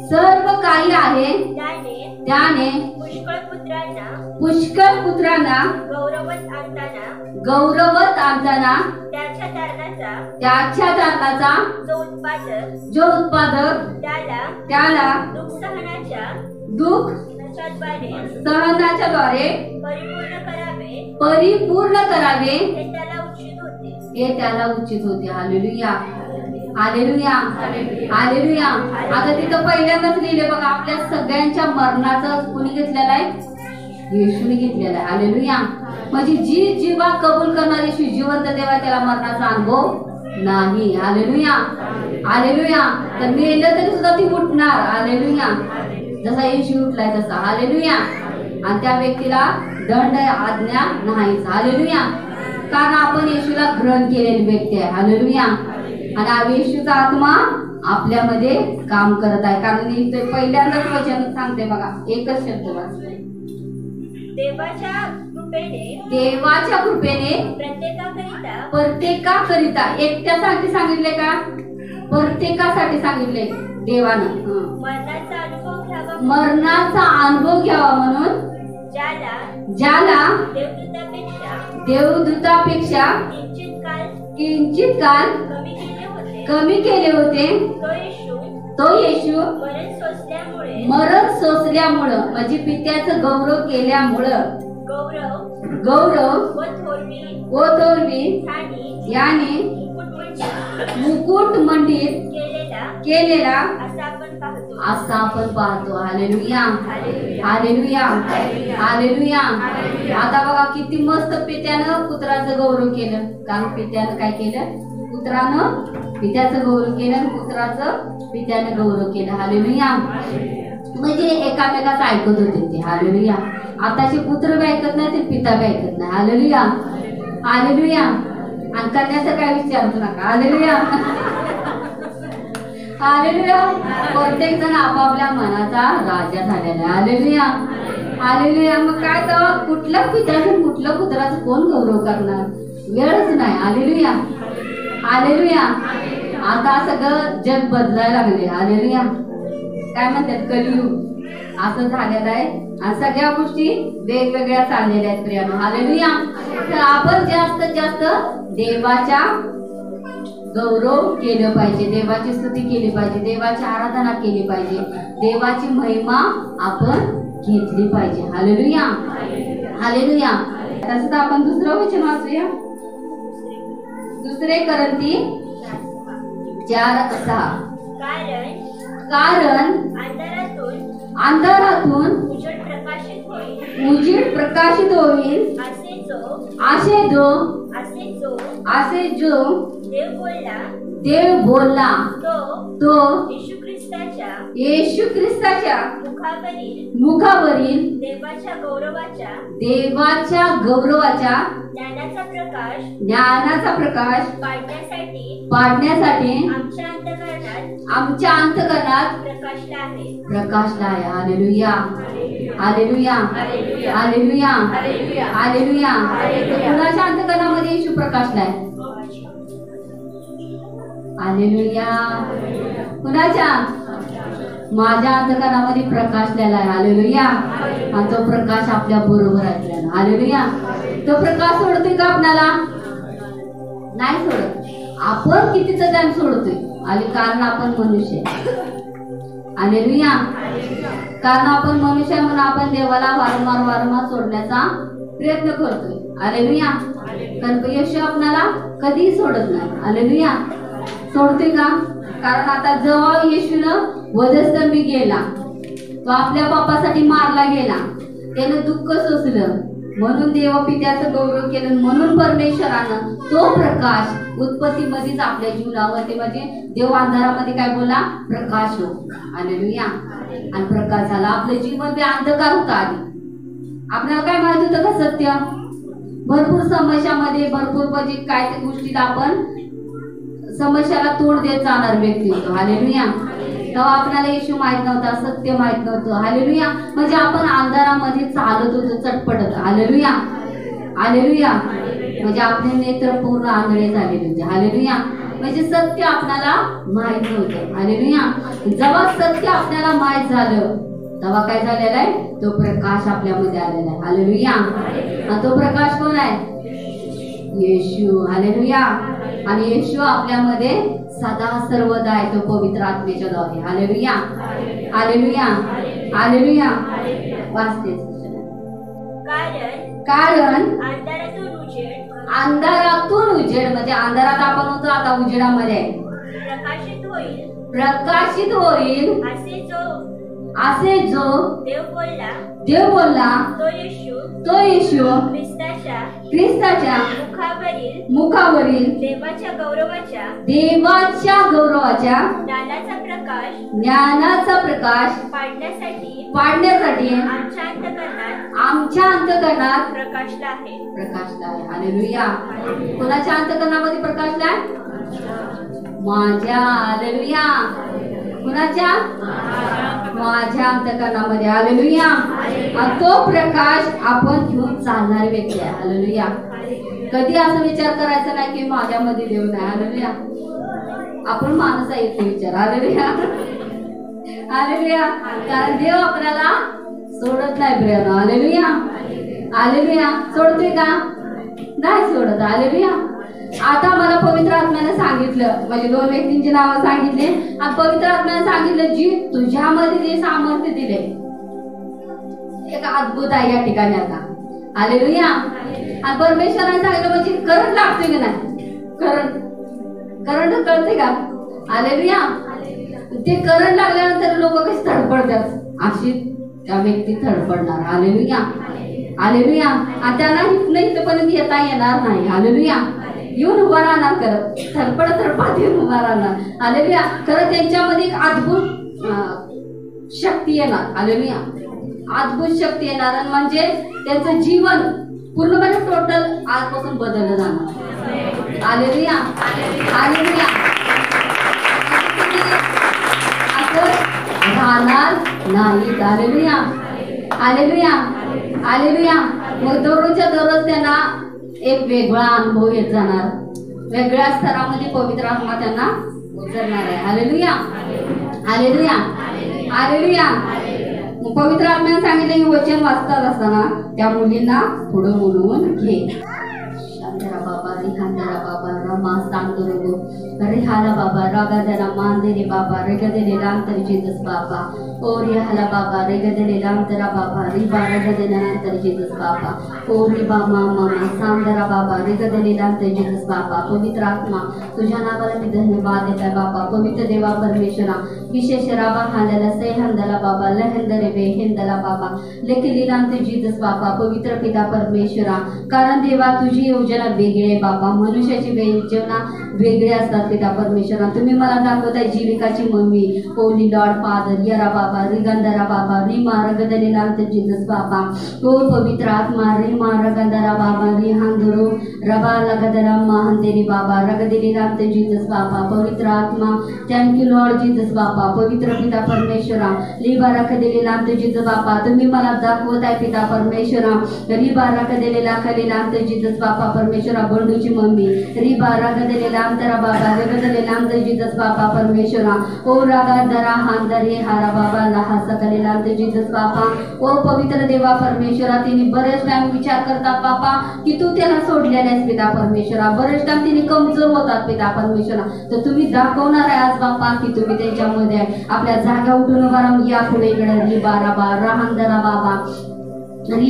सर्व काही आहे त्याने पुष्कळ पुत्रांना गौरवत आणताना त्याच्या दानाचा जो उत्पादक त्याला दुःख सहनाच्या द्वारे परिपूर्ण करावे हे त्याला उचित होते. हालेलुया. हालेलुया. हालेलुया. आता तिथं पहिल्यांदाच लिहिले बघा, आपल्या सगळ्यांच्या मरणाचं कुणी घेतलेलं आहे? येशूने घेतलेला आहे. हालेलुया. म्हणजे जी जीवा कबूल करणारी येशू जिवंत देवा, त्याला मरणाचा अनुभव नाही. हालेलुया. हालेलुया. तर मेलं तरी सुद्धा ती उठणार. हालेलुया. जसा येशू उठलाय तसा. हालेलुया. आणि त्या व्यक्तीला दंड आज्ञा नाहीच. हालेलुया. कारण आपण येशूला ग्रहण केलेली व्यक्ती आहे. हालेलुया. आणि येशूचा आत्मा आपल्यामध्ये काम करत आहे. कारण इथे पहिल्यांदाच वचन सांगते बघा, एकच शब्द वाचलाय. देवाच्या कृपेने प्रत्येकाकरिता एकट्यासाठी सांगितले का? प्रत्येकासाठी सांगितले देवानं. मरणाचा अनुभव घ्यावा म्हणून ज्याला देवदूतापेक्षा किंचित काल कमी केले होते तो येशू मरण सोसल्यामुळं म्हणजे पित्याचं गौरव केल्यामुळं गौरव व थोरवी याने मुकुट मंडित केलेला असं आपण पाहतो. हालेलुया. हालेलुया. हालेलुया. आता बघा किती मस्त पित्यानं पुत्राचं गौरव केलं. कारण पित्यानं काय केलं? पुत्रानं पित्याचं गौरव केलं, पुत्राचं पित्यानं गौरव केलं. हालेलुया. म्हणजे एकामेकाच ऐकत होते ते. हालेलुया. आताचे पुत्र बी ऐकत नाही, ते पिता बी ऐकत नाही. हालेलुया. हालेलुया. आणि कन्याचं काय विचारतो नका. हालेलुया. हालेलुया. प्रत्येक जण आपापल्या मनाचा राजा झालेला आहे. हालेलुया. हालेलुया. मग काय तर कुठल्या पित्याचं कुठल्या पुत्राचं कोण गौरव करणार? वेळच नाही. हालेलुया. हालेलुया. आता सगळं जग बदलायला लागले. हालेलुया. काय म्हणतात? कलियुग असं झालेलं आहे आणि सगळ्या गोष्टी वेगवेगळ्या चाललेल्या आहेत प्रियानो. हालेलुया. तर आपण जास्तीत जास्त देवाच्या गौरव केलं पाहिजे, देवाची स्तुती केली पाहिजे, देवाची आराधना केली पाहिजे, देवाची महिमा आपण घेतली पाहिजे. हालेलुया. हालेलुया. तसं आपण दुसरं वचन वाचूया. 2 करंती 4:6. कारण अंधारातून उजेड प्रकाशित होईल असे जो देव बोलला तो येशू ख्रिस्ताच्या मुखावरील देवाच्या गौरवाच्या ज्ञानाचा प्रकाश पाडण्यासाठी आमच्या अंतःकरणात प्रकाशला आहे. हालेलुया. Hallelujah hallelujah hallelujah. कुणाच्या अंतकरणामध्ये येशू प्रकाशलाय? हालेलुया. कुणाच्या? माझ्या अंतकरणामध्ये प्रकाशलेला आहे. हालेलुया. आणि तो प्रकाश आपल्या बरोबर आहे. हालेलुया. तो प्रकाश सोडतोय का आपल्याला? नाही सोडत. आपण कितीचा टाइम सोडतोय? आणि कारण आपण मनुष्य आहे. हालेलुया. कारण आपण मनुष्य आहे म्हणून आपण देवाला वारंवार सोडण्याचा प्रयत्न करतोय. हालेलुया. कारण येशू आपल्याला कधीही सोडत नाही. हालेलुया. सोडते का? कारण आता जेव्हा येशूनं वधस्तंभी गेला, तो आपल्या पापासाठी मारला गेला, त्यानं दुःख सोसलं, म्हणून देवपित्याचं गौरव केलं, म्हणून परमेश्वरानं तो प्रकाश उत्पत्तीमध्येच आपल्या जीवनावरती म्हणजे देव अंधारामध्ये काय बोला? प्रकाश हो. हालेलुया. आणि प्रकाश झाला. आपलं जीवन बी अंधकार होता आधी. आपल्याला काय माहित होतं का? सत्य. भरपूर समस्यामध्ये भरपूर म्हणजे काय त्या गोष्टीला आपण समस्याला तोड देत जाणार व्यक्ती होतो. हालेलुया. तेव्हा आपल्याला येशू माहित नव्हता, सत्य माहित नव्हतं. हालेलुया. म्हणजे आपण अंधारामध्ये चालत होतो, चटपटत. Hallelujah hallelujah. म्हणजे आपले नेत्र पूर्ण आंधळे झालेले होते. हालेलुया. म्हणजे सत्य आपल्याला माहित नव्हतं. हालेलुया. जेव्हा सत्य आपल्याला माहित झालं तेव्हा काय झालेला आहे? तो प्रकाश आपल्यामध्ये आलेला आहे. हालेलुया. आणि तो प्रकाश कोण आहे? येशू. हालेलुया. आणि येशू आपल्यामध्ये सदा सर्वदा आहे, तो पवित्र आत्मेच्या द्वारे. Hallelujah hallelujah hallelujah. वाचते. कारण अंधारातून उजेड म्हणजे अंधारात आपण होतो, आता उजेडामध्ये प्रकाशित होईल असे जो देव बोलला तो येशू ख्रिस्ताच्या मुखावरील देवाच्या गौरवाच्या ज्ञानाचा प्रकाश पाडण्यासाठी आमच्या अंतकरणात प्रकाशला आहे. हालेलुया. कोणाच्या अंतकरणामध्ये प्रकाशला? माझ्या. हालेलुया. कुणाच्या? माझ्या अंतकरणामध्ये. हालेलुया. तो प्रकाश आपण घेऊन चालणारी व्यक्ती आहे. हालेलुया. कधी असं विचार करायचा नाही की माझ्यामध्ये देव नाही. हालेलुया. आपण माणूस आहे ते विचार. Hallelujah hallelujah. कारण देव आपल्याला सोडत नाही प्रियानो. Hallelujah hallelujah. सोडतोय का? नाही सोडत. हालेलुया. आता मला पवित्र आत्म्याने सांगितलं, म्हणजे दोन व्यक्तींची नावं सांगितले आणि पवित्र आत्म्याने सांगितलं जी तुझ्यामध्ये जे सामर्थ्य दिले एक अद्भुत आहे या ठिकाणी. आता हालेलुया. आणि परमेश्वराने सांगितलं म्हणजे करंट लागते की नाही? करंट कळते का? हालेलुया. ते करंट लागल्यानंतर लोक कशी धडपडतात, अशी त्या व्यक्ती धडपडणार. Hallelujah hallelujah. आणि त्यांना इथपर्यंत येता येणार नाही. हालेलुया. येऊन उभा राहणार, करत धडपडत येऊन उभा राहणार. हालेलुया. खरं त्यांच्यामध्ये एक अद्भुत शक्ती येणार. हालेलुया. अद्भुत शक्ती येणार म्हणजे त्यांचं जीवन पूर्णपणे टोटल आजपासून बदललं जाणार. Hallelujah hallelujah. असं राहणार नाही. Hallelujah hallelujah hallelujah. मग दररोजच्या दररोज त्यांना एक वेगळा अनुभव येत जाणार, वेगळ्या स्तरामध्ये पवित्र आत्मा त्यांना उतरणार आहे. Hallelujah hallelujah hallelujah. पवित्र आत्म्याने सांगितलं की वचन वाचतात असताना त्या मुलींना पुढे बोलवून घे. शांतरा बाबा रिखांतरा बाबा रमा सांगतो रोगो रिहाला बाबा रागादरा मांदेरे बाबा रेगदेले रांतर जेजस बाबा ओरी हाला बाबा रेगदेले रांतरा बाबा रिबा रेगदेले रांतर जेजस बाबा ओरी बामा मामा सांदरा बाबा रेगदेले रांतर जेजस बाबा. पवित्र आत्मा तुझ्या नावाला मी धन्यवाद देते बाबा. पवित्र देवा परमेश्वरा विशेष राबा हांदला सैहंदला बाबा लहंदरे बे हिंदला बाबा लेखली रांतर जेजस बाबा. पवित्र पिता परमेश्वरा कारण देवा तुझी योजना वेगळी आहे बाबा. मनुष्याची योजना वेगळे असतात पिता परमेश्वरा. तुम्ही मला दाखवताय जीविकाची मम्मी, होली लॉर्ड फादर, यरा बाबा, रिगंधरा बाबा, रिमा रगदलेला जीसस बाबा, हो पवित्र आत्मा, रिमा रगंधरा बाबा, रिहांदरो रबा लगदरा महांदेरी बाबा, रगदलेला जीसस बाबा, पवित्र आत्मा, थँक्यू लॉर्ड जीसस बाबा, पवित्र पिता परमेश्वरा, लिबा रख दिलेला जीसस बाबा, तुम्ही मला दाखवताय पिता परमेश्वरा, रिबा रख दिलेला खलेला जीसस बाबा परमेश्वरा, बंडूची मम्मी, रिबा रख दिलेला अंतरा बाबा, रगदलेला जीसस बाबा परमेश्वरा, ओ रागा दरा हांदरे हारा बाबा लहा सकलेला जीसस बाबा, ओ पवित्र देवा परमेश्वरा, तिने बरेच टाइम विचार करतात बाबा की तू त्याला सोडलेला आहेस पिता परमेश्वरा, बरेच टाइम तिने कमजोर होतात पिता परमेश्वरा, तर तुम्ही दाखवणार आहे आज बाबा की तुम्ही त्यांच्यामध्ये आपल्या जागा उठून उभा राहून या पुढे इकडे रिबा रबा राहंदरा बाबा,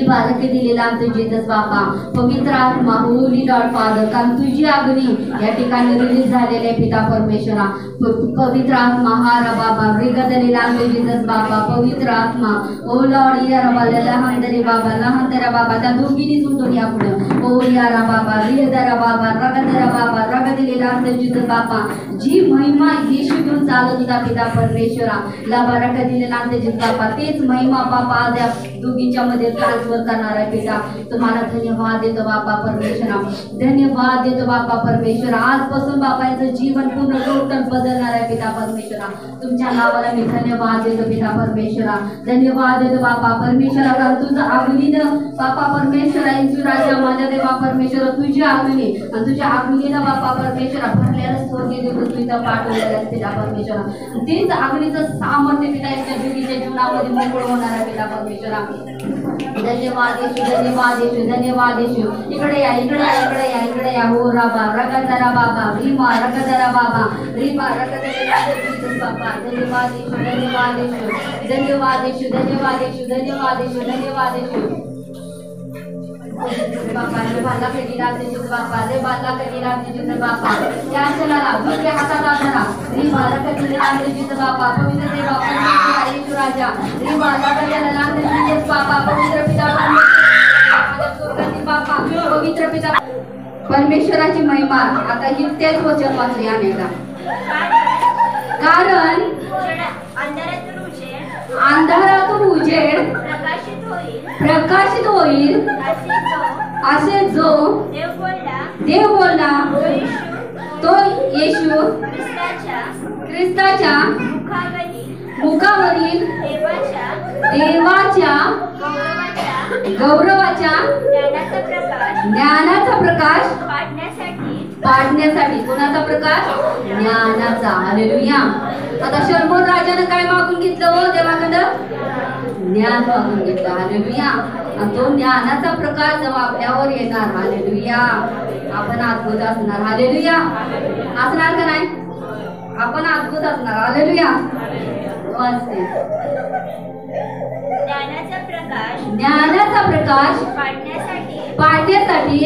बालके दिलेला जीसस बाबा, पवित्र आत्मा, होली लॉर्ड फादर, कारण तुझी अग्नी या ठिकाणी रिलीज झालेले पिता परमेश्वरा, पवित्र आत्मा हारा बाबा, रिगदलेला जीसस बाबा, पवित्र आत्मा, ओ लॉर्ड या रबा लहानदरे बाबा, लहानदरा बाबा, त्या दोघींनी सुटून या पुढे, ओ यारा बाबा, रिहदरा बाबा, रगदरा बाबा, रगदलेला जीसस बाबा, जी महिमा येशू घेऊन चालत होता पिता परमेश्वरा, लाभा रख दिलेला जीसस बाबा, तेच महिमा बाबा आज या दोघींच्या मध्ये ट्रान्सफर करणार आहे पिता. तुम्हाला धन्यवाद देतो बापा परमेश्वरा, धन्यवाद देतो बापा परमेश्वरा, आजपासून बापा यांचं जीवन पूर्ण टोटल बदलणार आहे पिता परमेश्वरा, तुमच्या नावाला मी धन्यवाद देतो पिता परमेश्वरा, धन्यवाद देतो बापा परमेश्वरा, कारण तुझं अग्नीनं बापा परमेश्वरा, येशू राजा माझ्या देवा परमेश्वरा, तुझ्या अग्नी आणि तुझ्या अग्नीनं बापा परमेश्वरा भरलेलं स्वर्गीय देव तू इथं पाठवलेलं आहे पिता परमेश्वरा, तेच अग्नीचं सामर्थ्य पिता यांच्या दोघीच्या जीवनामध्ये मोकळं होणार आहे पिता परमेश्वरा. धन्यवाद येशू, धन्यवाद येशू, धन्यवाद येशू, इकडे या इकडे या इकडे या इकडे या, हो राबा रगदरा बाबा, रीमा रगदरा बाबा, रीमा रगदरा जीसस बाबा, धन्यवाद येशू, धन्यवाद येशू, धन्यवाद येशू, धन्यवाद येशू, धन्यवाद येशू, धन्यवाद येशू बाबा, रे बाला कधीला जीसस बाबा, रे बाला कधीला जीसस बाबा, या चला दुसऱ्या हातात धरा, रीमा रगदरा जीसस बाबा, पवित्र देवा परमेश्वरा, येशू राजा, रीमा रगदरा जीसस बाबा, पवित्र पिता बापा, पवित्र पिता परमेश्वराची महिमा. आता ही तेच वचन वाचूया अनेकदा, कारण अंधारातून उजेड प्रकाशित होईल असे जो देव बोलला तो येशू ख्रिस्ताच्या मुखावरील देवाच्या गौरवाच्या ज्ञानाचा प्रकाश पाडण्यासाठी, कोणाचा प्रकाश? ज्ञानाचा. हालेलुया. आता शलोमोन राजाने काय मागून घेतलं हो देवाकडं? ज्ञान मागून घेतलं. हालेलुया. आणि तो ज्ञानाचा प्रकाश जेव्हा आपल्यावर येणार, हालेलुया, आपण अद्भुत असणार. हालेलुया. असणार का नाही? आपण अद्भुत असणार. हालेलुया. ज्ञानाचा प्रकाश पाडण्यासाठी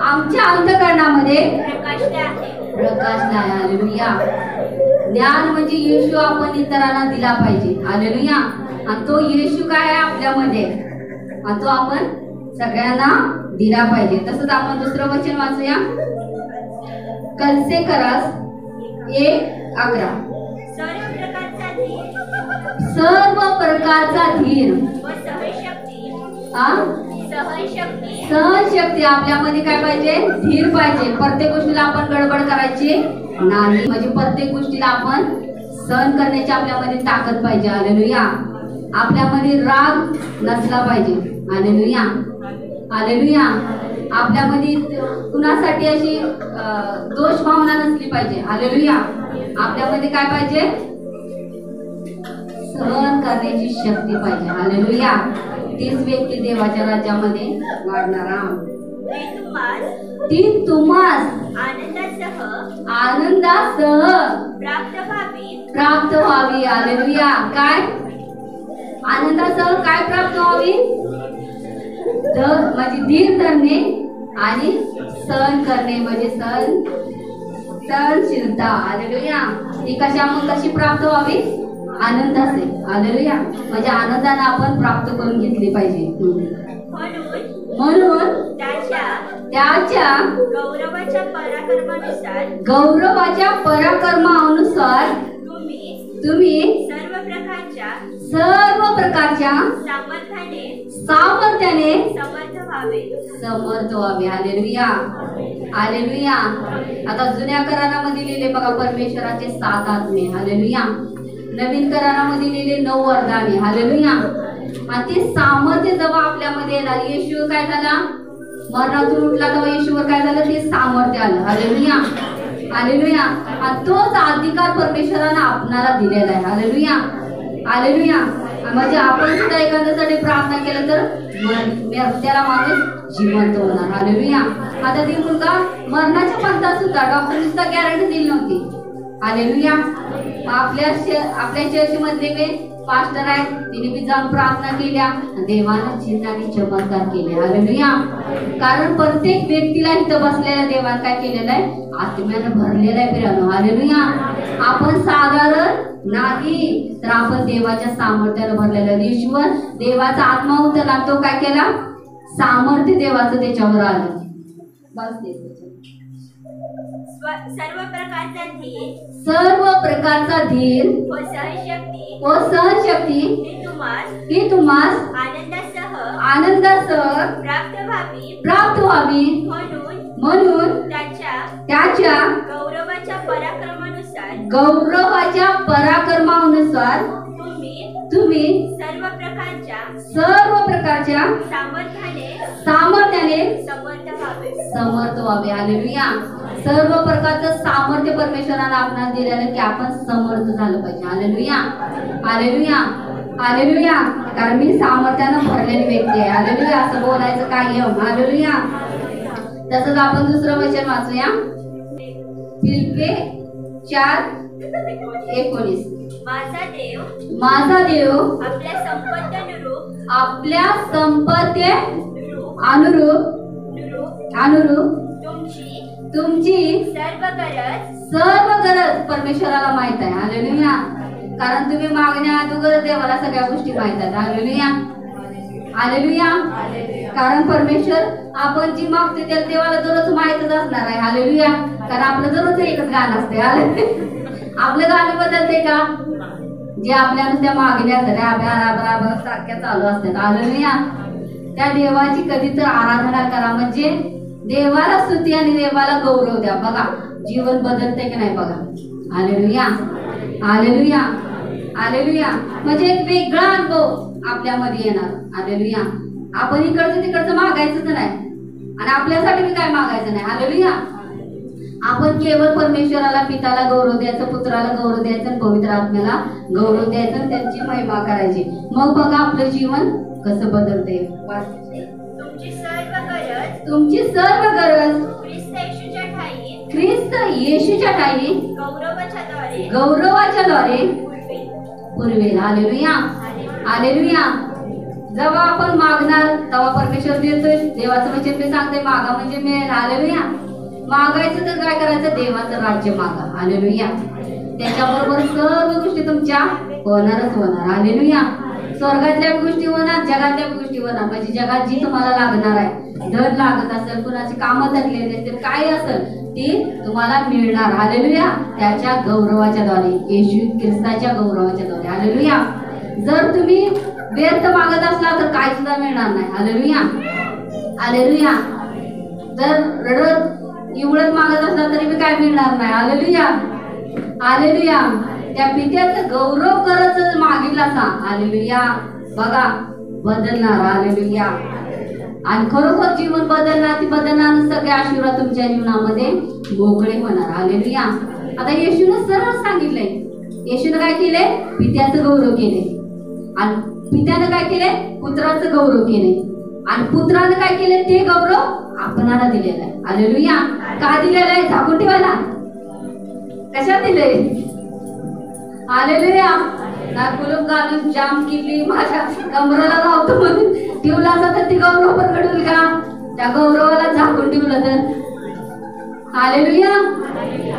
आमच्या अंतःकरणामध्ये प्रकाश नाही. हालेलुया. ज्ञान म्हणजे येशू आपण इतरांना दिला पाहिजे. हालेलुया. आणि तो येशू काय आहे आपल्यामध्ये, आणि तो आपण सगळ्यांना दिला पाहिजे. तसंच आपण दुसरं वचन वाचूया, कलसेकरास 1:11, सर्व प्रकारचा धीर सहनशक्ती आपल्यामध्ये काय पाहिजे? धीर पाहिजे. प्रत्येक गोष्टीला आपण गडबड करायची नाही, म्हणजे प्रत्येक गोष्टीला आपण सहन करण्याची आपल्यामध्ये ताकद पाहिजे. हालेलुया. आपल्यामध्ये राग नसला पाहिजे. हालेलुया. हालेलुया. आपल्यामध्ये कुणासाठी अशी दोष भावना नसली पाहिजे. हालेलुया. आपल्यामध्ये काय पाहिजे? सहन करण्याची शक्ती पाहिजे. हालेलुया. तीच व्यक्ती देवाच्या राज्यामध्ये वाढणारा. ती तुम्हास आनंदासह प्राप्त व्हावी. हालेलुया. काय आनंदासह काय प्राप्त व्हावी? म्हणजे धीर धरणे आणि सहन करणे, म्हणजे सहनशीलता. हालेलुया. ही कशी प्राप्त व्हावी? आनंदाचे. हालेलुया. म्हणजे आनंदाने आपण प्राप्त करून घेतली पाहिजे. म्हणून त्याच्या गौरवाच्या पराक्रमानुसार गौरवाच्या पराक्रमानुसार तुम्ही सर्व प्रकारच्या सामर्थ्याने समर्थ व्हावे. Hallelujah, hallelujah. आता जुन्या करारामध्ये लिहिले बघा परमेश्वराचे 7 आत्मे. हालेलुया. नवीन करारामध्ये लिहिले 9 वरदाने. हालेलुया. आणि ते सामर्थ्य जेव्हा आपल्यामध्ये येणार, येशू काय झाला, मरणातून उठला तेव्हा येशूवर काय झालं, ते सामर्थ्य आलं. Hallelujah, hallelujah. आणि तोच अधिकार परमेश्वराने आपणाला दिलेला आहे. Hallelujah, hallelujah. म्हणजे आपण सुद्धा एखाद्यासाठी प्रार्थना केलं तर त्याला माणूस जिवंत होणार. हालेलुया. आता ती मुलगा मरणाच्या पंथात सुद्धा डॉक्टरने सुद्धा गॅरंटी दिली नव्हती. हालेलुया. आपल्या चर्च मधले पास्टर आहेत, तिने बी जाऊन प्रार्थना केल्या, देवानं चिन्हाने चमत्कार केले. हालेलुया. कारण प्रत्येक व्यक्तीला इथं बसलेल्या देवानं काय केलेलं आहे, आत्म्यानं भरलेलं आहे. फिरानो. हालेलुया. आपण साधारण नाही तर आपण देवाच्या सामर्थ्यानं भरलेलं. ईश्वर देवाचा आत्मा उतरला, तो काय केला, सामर्थ्य देवाचं त्याच्यावर आलं. बस सर्व प्रकारचा धीर व सहनशक्ती ही तुम्हास आनंदासह प्राप्त व्हावी म्हणून त्याच्या गौरवाच्या पराक्रमानुसार तुम्ही सर्व प्रकारच्या सामर्थ्याने समर्थ व्हावे. हालेलुया. सर्व प्रकारचं सामर्थ्य परमेश्वराने आपल्याला दिलेलं की आपण समर्थ झालं पाहिजे. Hallelujah, hallelujah, hallelujah. कारण मी सामर्थ्यानं भरलेली व्यक्ती आहे. हालेलुया. असं बोलायचं काय. हालेलुया. तसंच आपण दुसरं वचन वाचूया, फिलिप्पी 4:19. माझा देव आपल्या संपत्ती अनुरूप तुमची सर्व गरज परमेश्वराला माहित आहे. हालेलुया. कारण तुम्ही मागण्या अगोदर देवाला सगळ्या गोष्टी माहित आहेत. Hallelujah, hallelujah. कारण परमेश्वर आपण जी मागतो त्याला देवाला दररोज माहितच असणार आहे. हालेलुया. कारण आपलं दररोज एकच गाणं असते. आपलं गाणं बदलते का, जे आपल्या नुसत्या मागण्या सारख्या चालू असतात. हालेलुया. त्या देवाची कधी तर आराधना करा, म्हणजे देवाला स्तुती आणि देवाला गौरव द्या. बघा जीवन बदलते की नाही बघा. Hallelujah, hallelujah, hallelujah. म्हणजे एक वेगळा अनुभव आपल्यामध्ये येणार. हालेलुया. आपण इकडचं तिकडचं मागायचंच नाही आणि आपल्यासाठी बी काय मागायचं नाही. हालेलुया. आपण केवळ परमेश्वराला, पिताला गौरव द्यायचं, पुत्राला गौरव द्यायचं, पवित्र आत्म्याला गौरव द्यायचं, त्यांची महिमा करायची. मग बघा आपलं जीवन कसं बदलते. तुमची सर्व गरज ख्रिस्त येशूच्या ठायी गौरवाच्या द्वारे पुरवेल. Hallelujah, hallelujah. जेव्हा आपण मागणार तेव्हा परमेश्वर देतोय. देवाचं वचन मी सांगते, मागा म्हणजे मिळेल. हालेलुया. मागायचं तर काय करायचं, देवाचं राज्य मागा. हालेलुया. त्याच्याबरोबर सर्व गोष्टी तुमच्या होणारच होणार. हालेलुया. स्वर्गातल्या गोष्टी होणार, जगातल्या गोष्टी होणार. म्हणजे जगात जी तुम्हाला लागणार आहे, धन लागत असेल, कुणाची कामं धरलेली असतील, काय असेल ती तुम्हाला मिळणार. हालेलुया. त्याच्या गौरवाच्या द्वारे, येशू ख्रिस्ताच्या गौरवाच्या द्वारे. हालेलुया. जर तुम्ही व्यर्थ मागत असला तर काय सुद्धा मिळणार नाही. Hallelujah, hallelujah. जर रडत इवळत मागत असला तरी बी काय मिळणार नाही. Hallelujah, hallelujah. त्या पित्याचं गौरव करत मागितला सा. हालेलुया. बघा बदलणार. हालेलुया. आणि खरोखर जीवन बदलणार, ती बदलणार. सगळे आशीर्वाद तुमच्या जीवनामध्ये मोकळे होणार. हालेलुया. आता येशूने सरळ सांगितलंय. येशूने काय केले, पित्याचं गौरव केले. आणि पित्यानं काय केले, पुत्राचं गौरव केले. आणि पुत्रानं काय केले, ते गौरव आपणाला दिलेलं आहे. हालेलुया. का दिलेलं आहे, झाकून ठेवायला. कशात दिलंय. हालेलुया. ना कुलूप घालून जाम किल्ली माझ्या कमराला लावतो म्हणून ठेवला असता तर ती गौरव प्रगट होईल का. त्या गौरवाला झाकून ठेवलं तर. हालेलुया.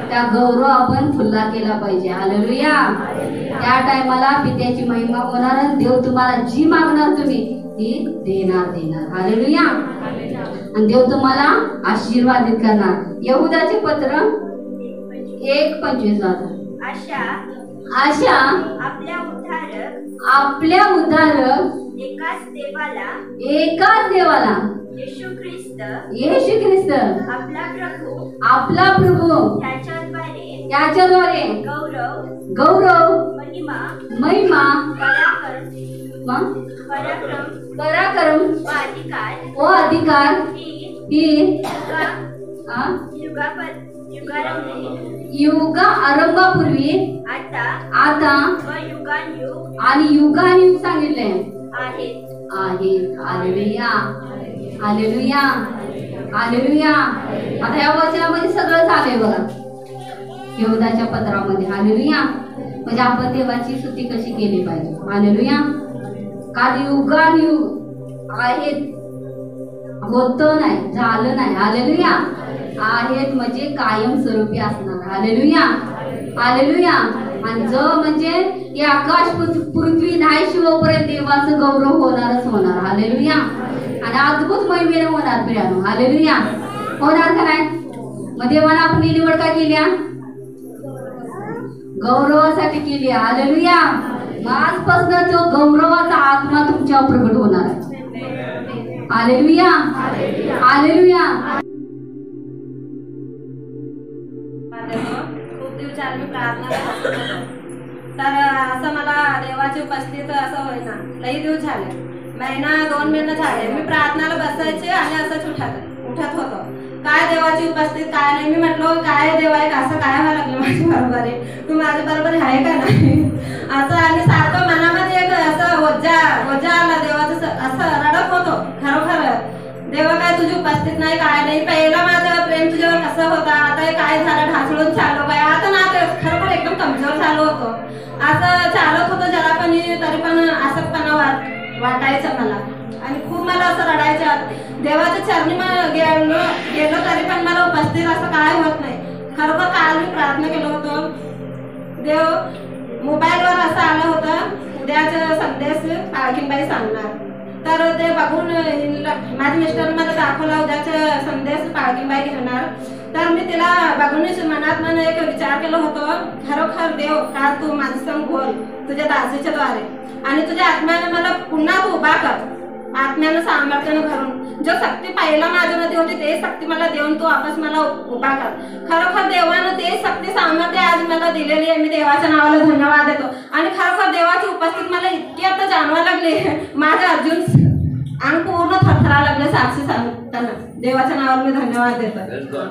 त्या गौरव आपण खुल्ला केला पाहिजे. हालेलुया. त्या टायमाला पित्याची महिमा होणार. देव तुम्हाला जी मागणार तुम्ही ती देणार. हालेलुया. आणि देव तुम्हाला आशीर्वादित करणार. यहुदाचे पत्र 1:25 वाचा. अशा आपल्या उद्धारक एकाच देवाला येशू ख्रिस्त आपला प्रभू त्याच्याद्वारे गौरव महिमा पराक्रम व अधिकार ही युगा आरंभापूर्वी आता आणि युगानुयुग सांगितले आहेत. Hallelujah hallelujah hallelujah. आता या वचनामध्ये सगळं झालंय बघा यहुदाच्या पत्रामध्ये. हालेलुया. म्हणजे आपण देवाची स्तुती कशी केली पाहिजे. हालेलुया. कारण युगानुयुग आहेत, होत नाही, झालं नाही. हालेलुया. आहेत म्हणजे कायमस्वरूपी असणार. Hallelujah hallelujah. आणि जो म्हणजे हे आकाश पृथ्वी नाहीशी होईपर्यंत देवाचं गौरव होणारच होणार. हालेलुया. आणि अद्भुत महिमेने होणार प्रियानो. हालेलुया. होणार का नाही? मग देवाला आपण निवड का केली? गौरवासाठी केली. हालेलुया. आजपासून तो गौरवाचा आत्मा तुमच्यावर प्रकट होणार आहे. Hallelujah hallelujah. खूप दिवसांनी मी प्रार्थना तर असं मला देवाची उपस्थित असं होईना. लई दिवस झाले, महिना 2 महिने झाले. मी प्रार्थनाला बसायचे आणि असंच उठत होतो. काय देवाची उपस्थित काय नाही. मी म्हटलं काय देव आहे का, असं काय व्हायला लागलं माझ्या बरोबर आहे, तू माझ्या बरोबर आहे का नाही असं. आणि सारखं मनामध्ये एक असं वज्जा आला देवाचं. असं रडत होतो खरोखर, देवा काय तुझी उपस्थित नाही काय नाही. पहिलं माझं प्रेम तुझ्यावर कसं होतं, आता हे काय झालं ढासळून चाललो काय. आता ना ते खरोखर एकदम कमजोर झालो होतो. असं चालत होतं जरा पण, तरी पण असंपणा वाटायचं मला. आणि खूप मला असं रडायचं. देवाच्या चरणी गेलो तरी पण मला उपस्थित असं काय होत नाही. खरोखर काल मी प्रार्थना केलं होतं. देव मोबाईलवर असं आलं होतं उद्याचा संदेश पाळखीबाई सांगणार. तर ते बघून माझ्या मिस्टरने मला दाखवला उद्याचा संदेश पाळखीबाई घेणार. तर मी तिला बघूनच मनात एक विचार केला होता, खरोखर देव का तू माझं संग बोल तुझ्या दासीच्या द्वारे आणि तुझ्या आत्म्याने मला पुन्हा तू उभा कर. आत्म्यानं सामर्थ्यानं भरून जो शक्ती पहिला माझ्यामध्ये होती ते शक्ती मला देऊन तू वापस मला उभा कर. खरोखर देवानं ते शक्ती सामर्थ्य आज मला दिलेली आहे. मी देवाच्या नावाला धन्यवाद देतो. आणि खरोखर देवाची उपस्थिती मला इतकी आता जाणवायला लागली. माझं अर्जुन अंग पूर्ण थरथरा लागले साक्षी सांगताना. देवाच्या नावाला मी धन्यवाद देतो.